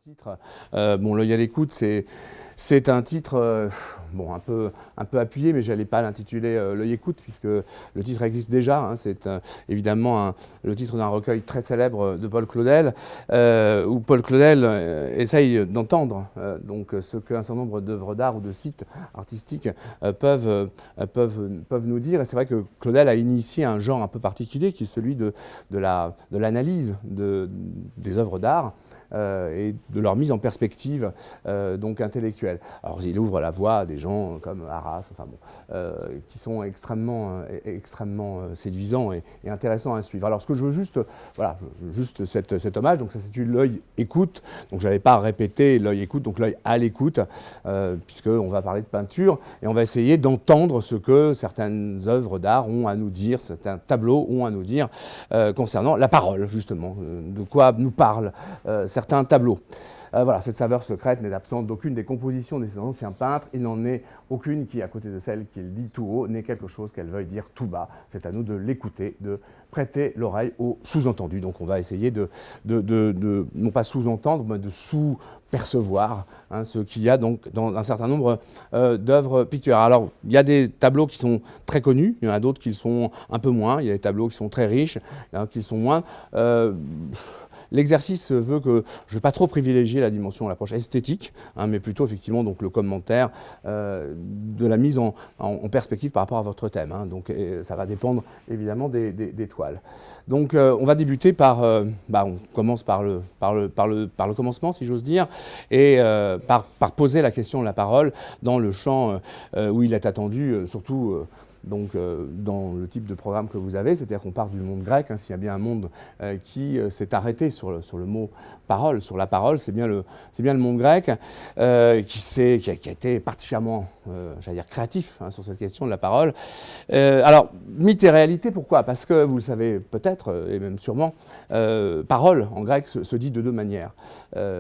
Titre. Bon, l'œil à l'écoute, c'est un titre bon, un peu appuyé, mais je n'allais pas l'intituler l'œil écoute, puisque le titre existe déjà. Hein, c'est évidemment le titre d'un recueil très célèbre de Paul Claudel, où Paul Claudel essaye d'entendre donc ce qu'un certain nombre d'œuvres d'art ou de sites artistiques peuvent nous dire. Et c'est vrai que Claudel a initié un genre un peu particulier, qui est celui de l'analyse des œuvres d'art. Et de leur mise en perspective donc intellectuelle. Alors il ouvre la voie à des gens comme Arras, enfin bon, qui sont extrêmement séduisants et intéressants à suivre. Alors ce que je veux juste, voilà, juste cet hommage, donc ça s'intitule L'œil écoute, donc je n'avais pas répété l'œil écoute, donc l'œil à l'écoute, puisqu'on va parler de peinture, et on va essayer d'entendre ce que certaines œuvres d'art ont à nous dire, certains tableaux ont à nous dire concernant la parole, justement, de quoi nous parlent certains tableaux. Voilà, cette saveur secrète n'est absente d'aucune des compositions de ces anciens peintres. Il n'en est aucune qui, à côté de celle qu'il dit tout haut, n'est quelque chose qu'elle veuille dire tout bas. C'est à nous de l'écouter, de prêter l'oreille au sous-entendu. Donc on va essayer de non pas sous-entendre, mais de sous-percevoir hein, ce qu'il y a donc dans un certain nombre d'œuvres picturales. Alors, il y a des tableaux qui sont très connus, il y en a d'autres qui sont un peu moins, il y a des tableaux qui sont très riches, il y en a qui sont moins. L'exercice veut que je ne vais pas trop privilégier la dimension, l'approche esthétique, hein, mais plutôt effectivement donc, le commentaire de la mise en perspective par rapport à votre thème. Hein, donc ça va dépendre évidemment des toiles. Donc on va débuter par, on commence par le commencement si j'ose dire, et par poser la question de la parole dans le champ où il est attendu, surtout donc, dans le type de programme que vous avez, c'est-à-dire qu'on part du monde grec, hein, s'il y a bien un monde qui s'est arrêté sur le mot parole, sur la parole, c'est bien le monde grec qui a été particulièrement, j'allais dire, créatif hein, sur cette question de la parole. Alors, mythe et réalité, pourquoi ? Parce que, vous le savez peut-être, et même sûrement, parole en grec se dit de deux manières.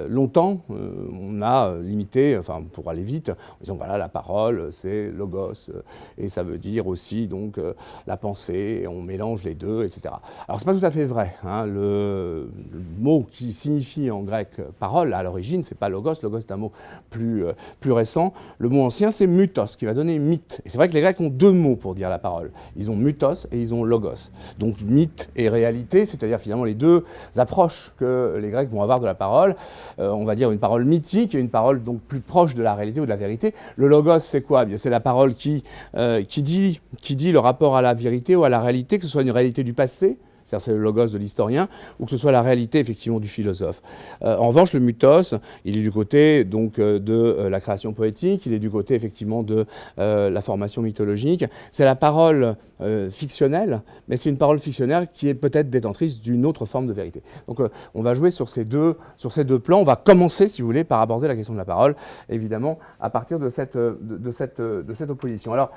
Longtemps, on a limité, enfin pour aller vite, en disant voilà, la parole, c'est logos, et ça veut dire aussi donc la pensée, et on mélange les deux, etc. Alors c'est pas tout à fait vrai. Hein. Le mot qui signifie en grec parole à l'origine, c'est pas logos. Logos c'est un mot plus récent. Le mot ancien c'est mutos, qui va donner mythe. Et c'est vrai que les Grecs ont deux mots pour dire la parole. Ils ont mutos et ils ont logos. Donc mythe et réalité, c'est-à-dire finalement les deux approches que les Grecs vont avoir de la parole. On va dire une parole mythique et une parole donc plus proche de la réalité ou de la vérité. Le logos c'est quoi ? Bien, c'est la parole qui dit le rapport à la vérité ou à la réalité, que ce soit une réalité du passé, c'est-à-dire c'est le logos de l'historien, ou que ce soit la réalité effectivement du philosophe. En revanche, le mythos, il est du côté donc, de la création poétique, il est du côté effectivement de la formation mythologique. C'est la parole fictionnelle, mais c'est une parole fictionnelle qui est peut-être détentrice d'une autre forme de vérité. Donc on va jouer sur ces deux plans. On va commencer, si vous voulez, par aborder la question de la parole, évidemment, à partir de cette opposition. Alors,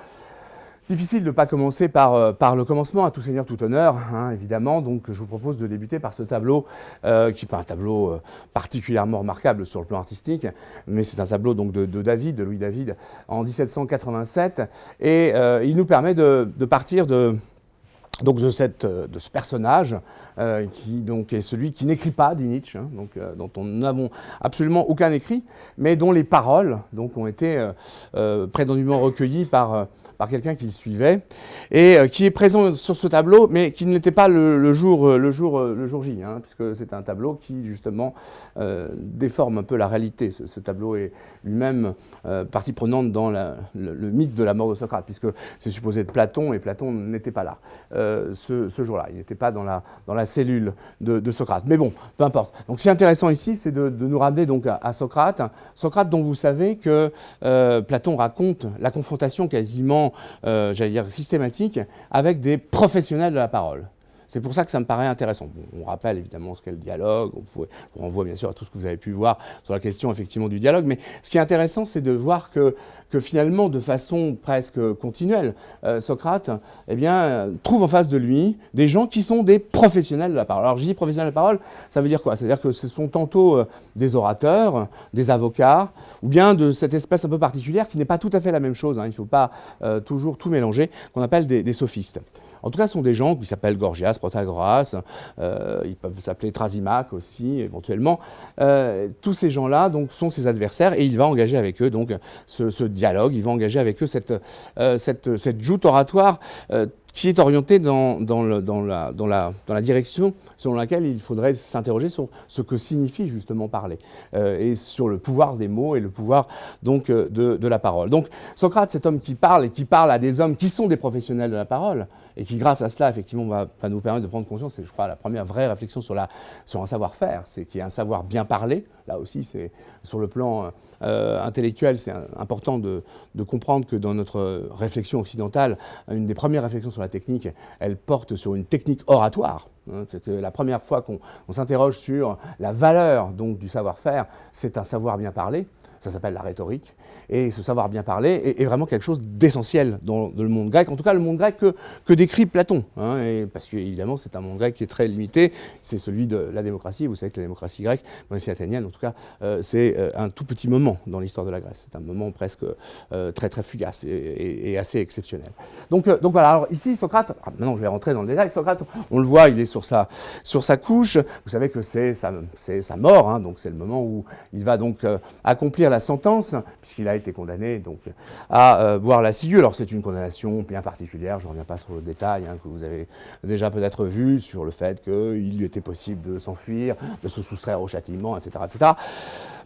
difficile de ne pas commencer par le commencement, à tout seigneur, tout honneur, hein, évidemment. Donc je vous propose de débuter par ce tableau, qui n'est pas un tableau particulièrement remarquable sur le plan artistique, mais c'est un tableau donc, de Louis David, en 1787. Et il nous permet de partir de ce personnage qui donc, est celui qui n'écrit pas, dit Nietzsche, hein, donc, dont nous n'avons absolument aucun écrit, mais dont les paroles donc, ont été prétendument recueillies par quelqu'un qui le suivait, et qui est présent sur ce tableau, mais qui ne l'était pas le jour J, hein, puisque c'est un tableau qui, justement, déforme un peu la réalité. Ce tableau est lui-même partie prenante dans le mythe de la mort de Socrate, puisque c'est supposé être Platon, et Platon n'était pas là ce jour-là. Il n'était pas dans la cellule de Socrate. Mais bon, peu importe. Donc, ce qui est intéressant ici, c'est de nous ramener donc à Socrate. Socrate, dont vous savez que Platon raconte la confrontation quasiment j'allais dire systématique, avec des professionnels de la parole. C'est pour ça que ça me paraît intéressant. Bon, on rappelle évidemment ce qu'est le dialogue, on renvoie bien sûr à tout ce que vous avez pu voir sur la question effectivement du dialogue, mais ce qui est intéressant, c'est de voir que finalement, de façon presque continuelle, Socrate trouve en face de lui des gens qui sont des professionnels de la parole. Alors je dis professionnels de la parole, ça veut dire quoi ? Ça veut dire que ce sont tantôt des orateurs, des avocats, ou bien de cette espèce un peu particulière qui n'est pas tout à fait la même chose, hein, il ne faut pas toujours tout mélanger, qu'on appelle des sophistes. En tout cas, ce sont des gens qui s'appellent Gorgias, Protagoras, ils peuvent s'appeler Thrasymach aussi, éventuellement. Tous ces gens-là donc, sont ses adversaires et il va engager avec eux donc, ce dialogue, il va engager avec eux cette joute oratoire qui est orientée dans la direction selon laquelle il faudrait s'interroger sur ce que signifie justement parler, et sur le pouvoir des mots et le pouvoir donc de la parole. Donc Socrate, cet homme qui parle et qui parle à des hommes qui sont des professionnels de la parole, et qui grâce à cela effectivement va nous permettre de prendre conscience, c'est je crois la première vraie réflexion sur un savoir-faire, c'est qu'il y a un savoir bien parler. Là aussi, c'est sur le plan intellectuel, c'est important de comprendre que dans notre réflexion occidentale, une des premières réflexions sur la technique, elle porte sur une technique oratoire. C'est que la première fois qu'on s'interroge sur la valeur donc, du savoir-faire, c'est un savoir bien parler. Ça s'appelle la rhétorique. Et ce savoir bien parler est vraiment quelque chose d'essentiel dans le monde grec, en tout cas le monde grec que décrit Platon. Parce qu'évidemment, c'est un monde grec qui est très limité, c'est celui de la démocratie. Vous savez que la démocratie grecque, même si athénienne, en tout cas, c'est un tout petit moment dans l'histoire de la Grèce. C'est un moment presque très très fugace et assez exceptionnel. Donc voilà, alors ici, Socrate, maintenant je vais rentrer dans le détail, Socrate, on le voit, il est sur sa couche. Vous savez que c'est sa mort, donc c'est le moment où il va donc accomplir la sentence, puisqu'il a été condamné donc, à boire la ciguë. Alors c'est une condamnation bien particulière, je ne reviens pas sur le détail, que vous avez déjà peut-être vu sur le fait qu'il lui était possible de s'enfuir, de se soustraire au châtiment, etc. etc.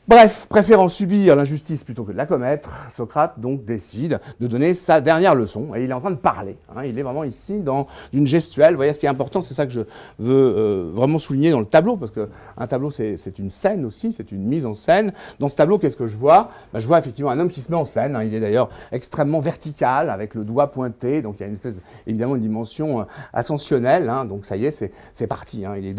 Bref, préférant subir l'injustice plutôt que de la commettre, Socrate donc décide de donner sa dernière leçon, et il est en train de parler. Il est vraiment ici dans une gestuelle. Vous voyez, ce qui est important, c'est ça que je veux vraiment souligner dans le tableau, parce qu'un tableau, c'est une scène aussi, c'est une mise en scène. Dans ce tableau, qu'est-ce que je vois ? Je vois effectivement un homme qui se met en scène. Il est d'ailleurs extrêmement vertical, avec le doigt pointé, donc il y a évidemment une dimension ascensionnelle. Donc ça y est, c'est parti. Il est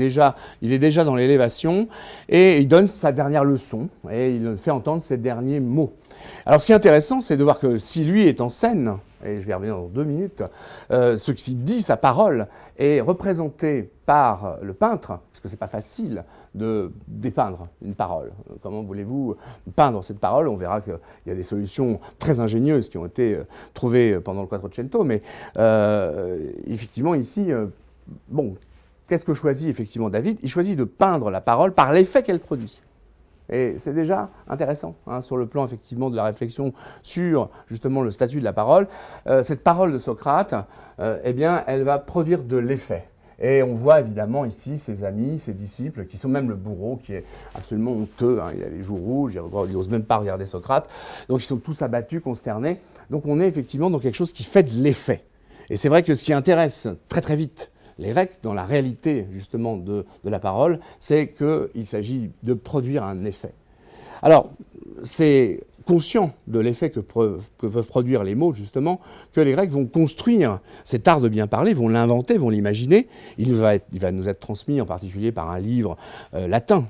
déjà dans l'élévation, et il donne sa dernière leçon. Et il fait entendre ses derniers mots. Alors ce qui est intéressant, c'est de voir que si lui est en scène, et je vais y revenir dans 2 minutes, ce qui dit sa parole est représenté par le peintre, parce que ce n'est pas facile de dépeindre une parole. Comment voulez-vous peindre cette parole ? On verra qu'il y a des solutions très ingénieuses qui ont été trouvées pendant le Quattrocento, mais effectivement ici, qu'est-ce que choisit effectivement David ? Il choisit de peindre la parole par l'effet qu'elle produit. Et c'est déjà intéressant sur le plan effectivement de la réflexion sur justement le statut de la parole. Cette parole de Socrate, elle va produire de l'effet. Et on voit évidemment ici ses amis, ses disciples, qui sont même le bourreau, qui est absolument honteux. Il a les joues rouges, il n'ose même pas regarder Socrate. Donc ils sont tous abattus, consternés. Donc on est effectivement dans quelque chose qui fait de l'effet. Et c'est vrai que ce qui intéresse très très vite les Grecs, dans la réalité justement de la parole, c'est qu'il s'agit de produire un effet. Alors, c'est conscient de l'effet que peuvent produire les mots, justement, que les Grecs vont construire cet art de bien parler, vont l'inventer, vont l'imaginer. Il va nous être transmis en particulier par un livre latin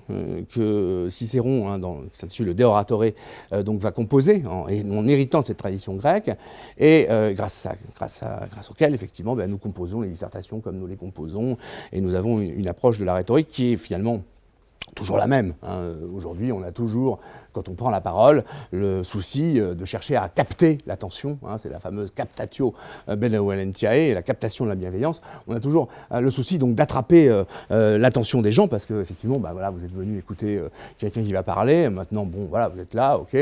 que Cicéron, qui s'intitule le De Oratore, donc va composer en héritant de cette tradition grecque, et grâce auquel, effectivement, nous composons les dissertations comme nous les composons, et nous avons une approche de la rhétorique qui est finalement toujours la même. Aujourd'hui, on a toujours, quand on prend la parole, le souci de chercher à capter l'attention. C'est la fameuse captatio benevolentiae, la captation de la bienveillance. On a toujours le souci donc d'attraper l'attention des gens, parce que effectivement, vous êtes venu écouter quelqu'un qui va parler. Maintenant, vous êtes là, ok.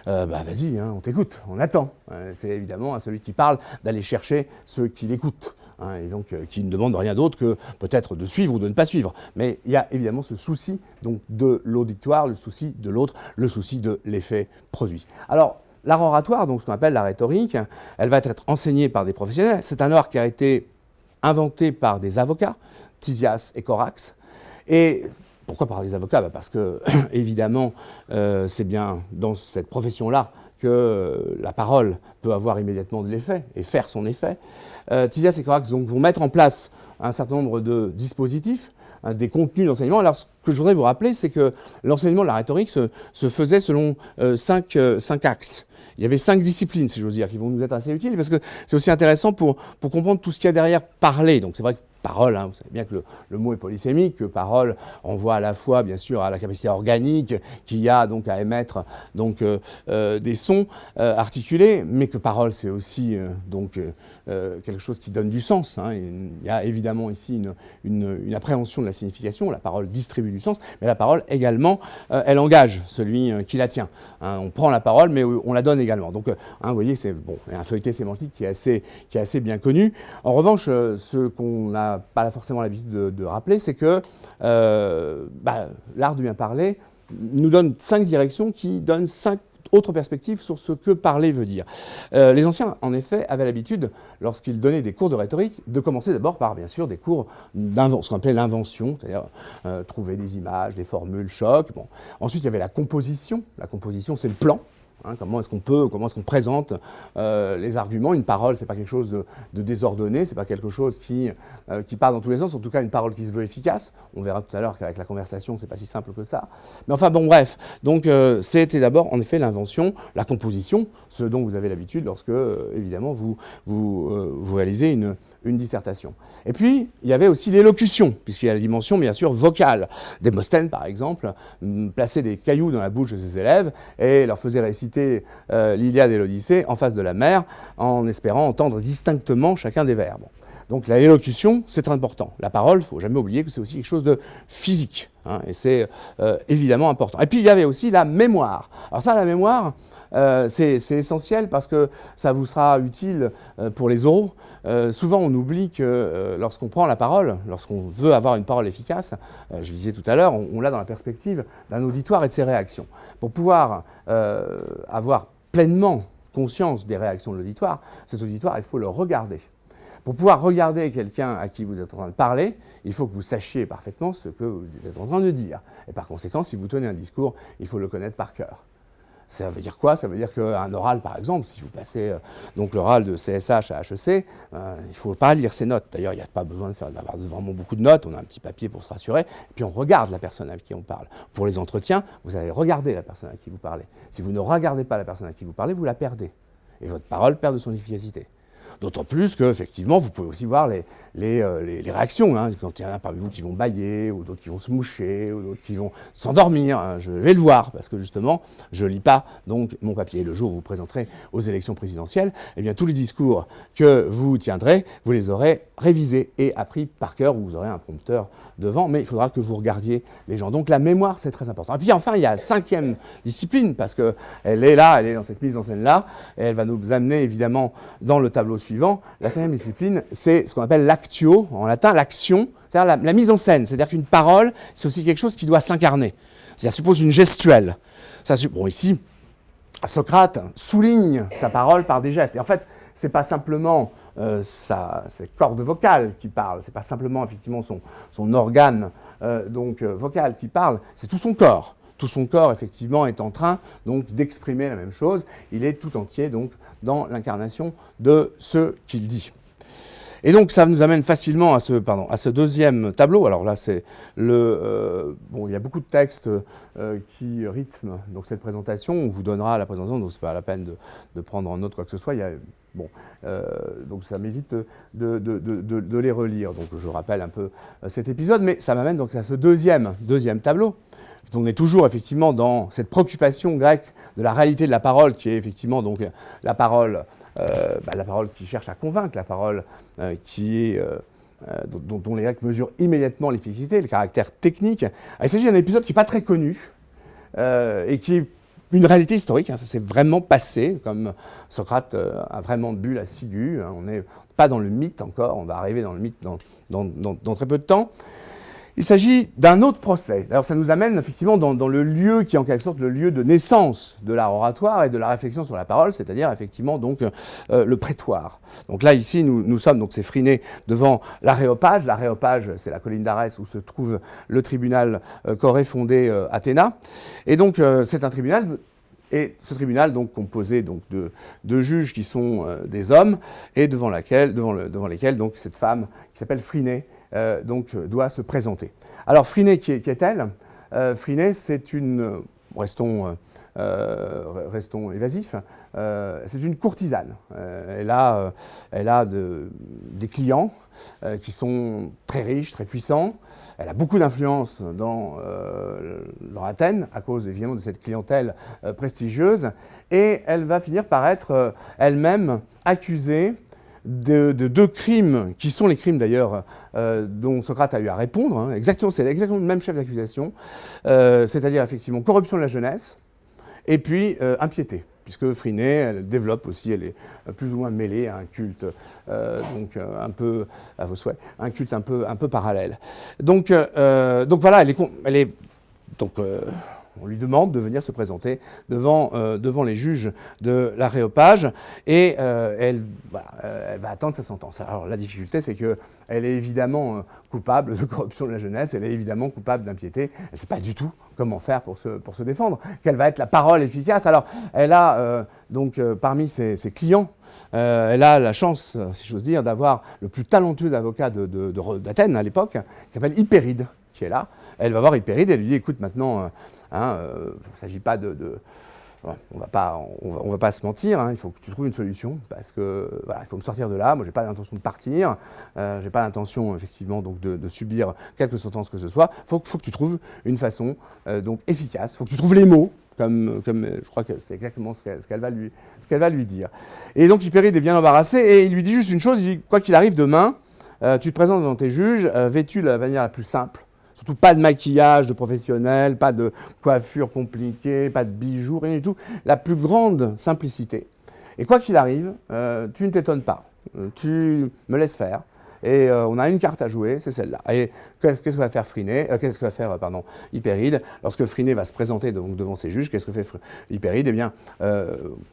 Vas-y, on t'écoute, on attend. C'est évidemment à celui qui parle d'aller chercher ceux qui l'écoutent. Et donc qui ne demande rien d'autre que peut-être de suivre ou de ne pas suivre. Mais il y a évidemment ce souci donc, de l'auditoire, le souci de l'autre, le souci de l'effet produit. Alors, l'art oratoire, donc ce qu'on appelle la rhétorique, elle va être enseignée par des professionnels. C'est un art qui a été inventé par des avocats, Tisias et Corax. Et pourquoi par des avocats ? Parce que, évidemment, c'est bien dans cette profession-là que la parole peut avoir immédiatement de l'effet et faire son effet. Tisias et Corax donc, vont mettre en place un certain nombre de dispositifs, des contenus d'enseignement. Alors, ce que je voudrais vous rappeler, c'est que l'enseignement de la rhétorique se faisait selon 5 axes. Il y avait 5 disciplines, si j'ose dire, qui vont nous être assez utiles, parce que c'est aussi intéressant pour comprendre tout ce qu'il y a derrière parler. Donc c'est vrai que parole, hein, vous savez bien que le mot est polysémique, que parole renvoie à la fois, bien sûr, à la capacité organique qu'il y a donc à émettre donc, des sons articulés, mais que parole, c'est aussi quelque chose qui donne du sens. Hein. Il y a évidemment ici une appréhension de la signification. La parole distribue du sens, mais la parole également, elle engage celui qui la tient. Hein. On prend la parole, mais on la donne également. Donc, vous voyez, c'est un feuilleté sémantique qui est assez bien connu. En revanche, ce qu'on n'a pas forcément l'habitude de rappeler, c'est que l'art du bien parler nous donne 5 directions qui donnent 5 autres perspectives sur ce que parler veut dire. Les anciens, en effet, avaient l'habitude, lorsqu'ils donnaient des cours de rhétorique, de commencer d'abord par, bien sûr, des cours ce qu'on appelait l'invention, c'est-à-dire trouver des images, des formules, choc. Bon. Ensuite, il y avait la composition. La composition, c'est le plan. Hein, comment est-ce qu'on présente les arguments? Une parole, c'est pas quelque chose de désordonné, c'est pas quelque chose qui part dans tous les sens. En tout cas, une parole qui se veut efficace. On verra tout à l'heure qu'avec la conversation, c'est pas si simple que ça. Mais enfin, bon, bref. Donc, c'était d'abord, en effet, l'invention, la composition, ce dont vous avez l'habitude lorsque, évidemment, vous réalisez une dissertation. Et puis, il y avait aussi l'élocution, puisqu'il y a la dimension, bien sûr, vocale. Démosthène, par exemple, plaçait des cailloux dans la bouche de ses élèves et leur faisait réciter l'Iliade et l'Odyssée en face de la mer, en espérant entendre distinctement chacun des vers. Bon. Donc l'élocution, c'est très important. La parole, il ne faut jamais oublier que c'est aussi quelque chose de physique, hein, et c'est évidemment important. Et puis il y avait aussi la mémoire. Alors ça, la mémoire, c'est essentiel parce que ça vous sera utile pour les oraux. Souvent, on oublie que lorsqu'on prend la parole, lorsqu'on veut avoir une parole efficace, je le disais tout à l'heure, on l'a dans la perspective d'un auditoire et de ses réactions. Pour pouvoir avoir pleinement conscience des réactions de l'auditoire, cet auditoire, il faut le regarder. Pour pouvoir regarder quelqu'un à qui vous êtes en train de parler, il faut que vous sachiez parfaitement ce que vous êtes en train de dire. Et par conséquent, si vous tenez un discours, il faut le connaître par cœur. Ça veut dire quoi? Ça veut dire qu'un oral, par exemple, si vous passez donc l'oral de CSH à HEC, il ne faut pas lire ses notes. D'ailleurs, il n'y a pas besoin d'avoir vraiment beaucoup de notes. On a un petit papier pour se rassurer. Et puis on regarde la personne à qui on parle. Pour les entretiens, vous allez regarder la personne à qui vous parlez. Si vous ne regardez pas la personne à qui vous parlez, vous la perdez. Et votre parole perd de son efficacité. D'autant plus qu'effectivement, vous pouvez aussi voir les réactions. Hein, quand il y en a parmi vous qui vont bâiller, ou d'autres qui vont se moucher, ou d'autres qui vont s'endormir. Hein, je vais le voir, parce que justement, je ne lis pas donc, mon papier. Le jour où vous présenterez aux élections présidentielles, eh bien, tous les discours que vous tiendrez, vous les aurez révisés et appris par cœur, ou vous aurez un prompteur devant, mais il faudra que vous regardiez les gens. Donc la mémoire, c'est très important. Et puis enfin, il y a la 5e discipline, parce qu'elle est là, elle est dans cette mise en scène-là, et elle va nous amener évidemment dans le tableau suivant. La 5e discipline, c'est ce qu'on appelle l'actio, en latin, l'action, c'est-à-dire la mise en scène. C'est-à-dire qu'une parole, c'est aussi quelque chose qui doit s'incarner. Ça suppose une gestuelle. Bon, ici, Socrate souligne sa parole par des gestes. Et en fait, ce n'est pas simplement ses cordes vocales qui parlent, ce n'est pas simplement effectivement son organe vocal qui parle, c'est tout son corps. Tout son corps, effectivement, est en train donc d'exprimer la même chose. Il est tout entier donc dans l'incarnation de ce qu'il dit. Et donc, ça nous amène facilement à ce deuxième tableau. Alors là, c'est il y a beaucoup de textes qui rythment donc, cette présentation. On vous donnera la présentation, donc ce n'est pas la peine de prendre en note quoi que ce soit. Donc ça m'évite de les relire. Donc je rappelle un peu cet épisode, mais ça m'amène donc à ce deuxième tableau. On est toujours effectivement dans cette préoccupation grecque de la réalité de la parole, qui est effectivement donc la parole qui cherche à convaincre, la parole dont les Grecs mesurent immédiatement l'efficacité, le caractère technique. Alors, il s'agit d'un épisode qui n'est pas très connu et qui est une réalité historique. Hein, ça s'est vraiment passé, comme Socrate a vraiment bu la ciguë. Hein, on n'est pas dans le mythe encore, on va arriver dans le mythe dans très peu de temps. Il s'agit d'un autre procès. Alors ça nous amène effectivement dans le lieu qui est en quelque sorte le lieu de naissance de l'art oratoire et de la réflexion sur la parole, c'est-à-dire effectivement donc le prétoire. Donc là ici nous sommes, donc c'est Phryné devant l'Aréopage. L'Aréopage, c'est la colline d'Arès où se trouve le tribunal qu'aurait fondé Athéna. Et donc c'est un tribunal. Et ce tribunal, donc, composé donc, de juges qui sont des hommes, et devant lesquels donc, cette femme, qui s'appelle Phryné, doit se présenter. Alors, Phryné, qui est-elle? Phryné, c'est une... Restons restons évasifs, c'est une courtisane. Elle a des clients qui sont très riches, très puissants. Elle a beaucoup d'influence dans Athènes, à cause évidemment de cette clientèle prestigieuse, et elle va finir par être elle-même accusée de deux crimes, qui sont les crimes d'ailleurs dont Socrate a eu à répondre, hein. C'est exactement le même chef d'accusation, c'est-à-dire effectivement corruption de la jeunesse, et puis impiété, puisque Phryné, elle développe aussi, elle est plus ou moins mêlée à un culte, donc un peu, à vos souhaits, un culte un peu parallèle. Donc voilà, on lui demande de venir se présenter devant les juges de l'Aréopage, et elle va attendre sa sentence. Alors la difficulté, c'est qu'elle est évidemment coupable de corruption de la jeunesse, elle est évidemment coupable d'impiété, elle ne sait pas du tout comment faire pour se défendre, quelle va être la parole efficace. Alors elle a parmi ses clients, elle a la chance, si j'ose dire, d'avoir le plus talentueux avocat d'Athènes à l'époque, qui s'appelle Hypéride, qui est là. Elle va voir Hypéride et elle lui dit, écoute, maintenant, il ne s'agit pas on va pas se mentir, hein, il faut que tu trouves une solution, parce que voilà, il faut me sortir de là. Moi, j'ai pas l'intention de partir, j'ai pas l'intention effectivement donc de subir quelque sentence que ce soit. Faut que tu trouves une façon donc efficace. Faut que tu trouves les mots. Comme je crois que c'est exactement ce qu'elle va lui dire. Et donc Hypéride est bien embarrassé et il lui dit juste une chose, il dit, quoi qu'il arrive demain, tu te présentes devant tes juges, vêtu de la manière la plus simple. Surtout pas de maquillage de professionnel, pas de coiffure compliquée, pas de bijoux, rien du tout. La plus grande simplicité. Et quoi qu'il arrive, tu ne t'étonnes pas. Tu me laisses faire. Et on a une carte à jouer, c'est celle-là. Et qu'est-ce que va faire Hypéride lorsque Phryné va se présenter devant ses juges? Qu'est-ce que fait Hypéride? Eh bien,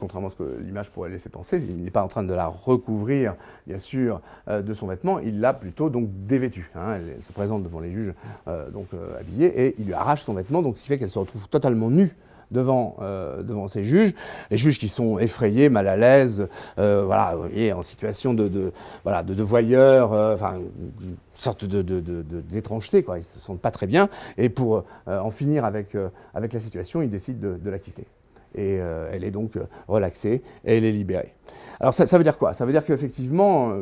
contrairement à ce que l'image pourrait laisser penser, il n'est pas en train de la recouvrir, bien sûr, de son vêtement, il l'a plutôt donc dévêtue. Hein. Elle se présente devant les juges habillée et il lui arrache son vêtement, donc ce qui fait qu'elle se retrouve totalement nue devant ces juges, les juges qui sont effrayés, mal à l'aise, voilà, vous voyez, en situation de voyeurs, une sorte d'étrangeté, quoi. Ils se sentent pas très bien, et pour en finir avec la situation, ils décident de la quitter. Et elle est donc relaxée et elle est libérée. Alors ça veut dire quoi? Ça veut dire qu'effectivement,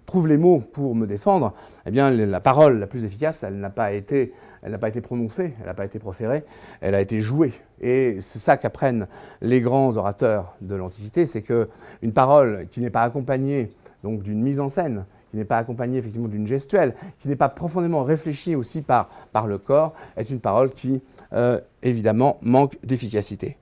trouve les mots pour me défendre. Eh bien, la parole la plus efficace, elle n'a pas été prononcée, elle n'a pas été proférée, elle a été jouée. Et c'est ça qu'apprennent les grands orateurs de l'Antiquité, c'est qu'une parole qui n'est pas accompagnée donc d'une mise en scène, qui n'est pas accompagnée effectivement d'une gestuelle, qui n'est pas profondément réfléchie aussi par le corps, est une parole qui évidemment manque d'efficacité.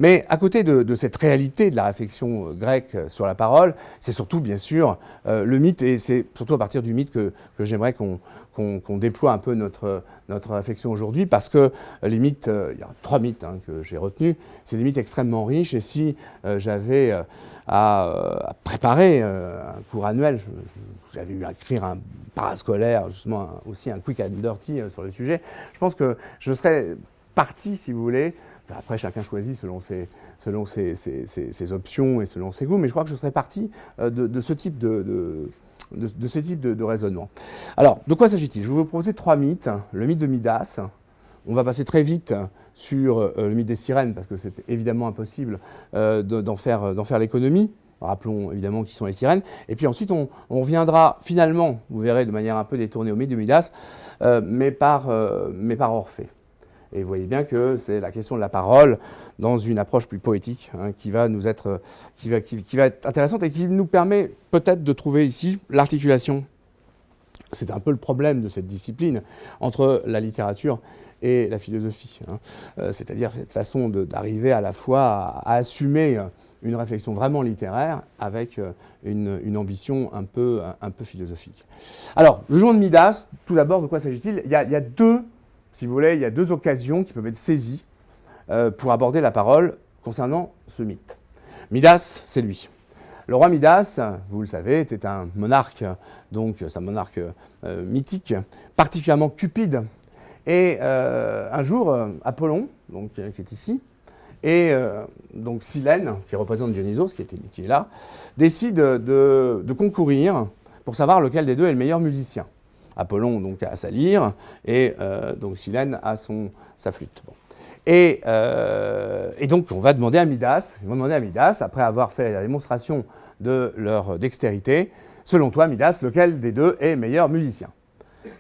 Mais à côté de cette réalité de la réflexion grecque sur la parole, c'est surtout bien sûr le mythe, et c'est surtout à partir du mythe que j'aimerais qu'on déploie un peu notre réflexion aujourd'hui, parce que les mythes, il y a 3 mythes que j'ai retenus, c'est des mythes extrêmement riches, et si j'avais à préparer un cours annuel, j'avais eu à écrire un parascolaire, justement aussi un quick and dirty sur le sujet, je pense que je serais parti, si vous voulez. Après, chacun choisit selon ses options et selon ses goûts, mais je crois que je serais parti de ce type de raisonnement. Alors, de quoi s'agit-il? Je vais vous proposer 3 mythes. Le mythe de Midas. On va passer très vite sur le mythe des sirènes, parce que c'est évidemment impossible d'en faire l'économie. Rappelons évidemment qui sont les sirènes. Et puis ensuite, on reviendra finalement, vous verrez de manière un peu détournée, au mythe de Midas, mais par Orphée. Et vous voyez bien que c'est la question de la parole dans une approche plus poétique qui va être intéressante et qui nous permet peut-être de trouver ici l'articulation. C'est un peu le problème de cette discipline entre la littérature et la philosophie. C'est-à-dire cette façon d'arriver à la fois à assumer une réflexion vraiment littéraire avec une ambition un peu philosophique. Alors, le jugement de Midas, tout d'abord, de quoi s'agit-il? Il y a deux, si vous voulez, il y a 2 occasions qui peuvent être saisies pour aborder la parole concernant ce mythe. Midas, c'est lui. Le roi Midas, vous le savez, était un monarque, donc c'est un monarque mythique, particulièrement cupide. Et un jour, Apollon, donc, qui est ici, et donc Silène, qui représente Dionysos, qui est là, décide de concourir pour savoir lequel des deux est le meilleur musicien. Apollon donc a sa lyre et donc Silène a sa flûte. Bon. Et donc, on va demander à Midas, après avoir fait la démonstration de leur dextérité, selon toi, Midas, lequel des deux est meilleur musicien?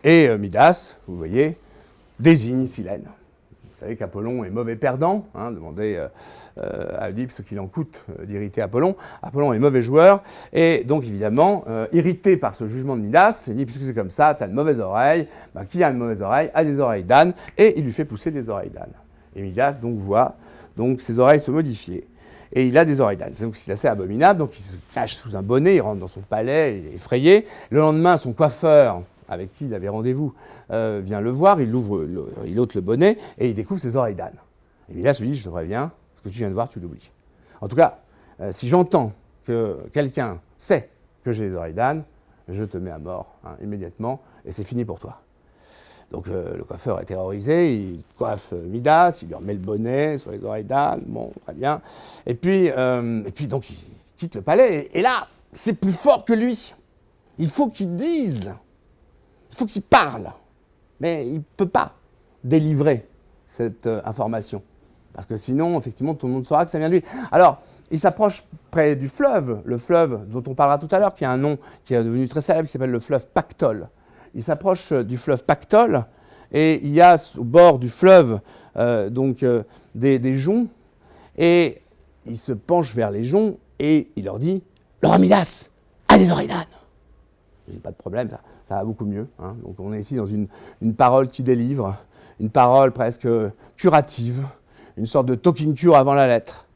Et Midas, vous voyez, désigne Silène. Vous savez qu'Apollon est mauvais perdant, hein, demandez à Oedipe ce qu'il en coûte d'irriter Apollon. Apollon est mauvais joueur, et donc évidemment, irrité par ce jugement de Midas, il dit, puisque c'est comme ça, tu as de mauvaises oreilles, ben, qui a une mauvaise oreille a des oreilles d'âne, et il lui fait pousser des oreilles d'âne. Et Midas donc voit donc, ses oreilles se modifier. Et il a des oreilles d'âne. Donc c'est assez abominable, donc il se cache sous un bonnet, il rentre dans son palais, il est effrayé. Le lendemain, son coiffeur, avec qui il avait rendez-vous, vient le voir, il ôte le bonnet et il découvre ses oreilles d'âne. Et Midas lui dit, je te préviens, ce que tu viens de voir, tu l'oublies. En tout cas, si j'entends que quelqu'un sait que j'ai les oreilles d'âne, je te mets à mort immédiatement et c'est fini pour toi. Donc le coiffeur est terrorisé, il coiffe Midas, il lui remet le bonnet sur les oreilles d'âne, bon, très bien. Et puis donc il quitte le palais et là, c'est plus fort que lui. Il faut qu'il dise. Il faut qu'il parle, mais il ne peut pas délivrer cette information. Parce que sinon, effectivement, tout le monde saura que ça vient de lui. Alors, il s'approche près du fleuve, le fleuve dont on parlera tout à l'heure, qui a un nom qui est devenu très célèbre, qui s'appelle le fleuve Pactole. Il s'approche du fleuve Pactole, et il y a au bord du fleuve des joncs, et il se penche vers les joncs, et il leur dit « Le roi Midas a des oreilles d'âne !» Il n'y a pas de problème, ça va beaucoup mieux. Hein. Donc on est ici dans une parole qui délivre, une parole presque curative, une sorte de talking cure avant la lettre.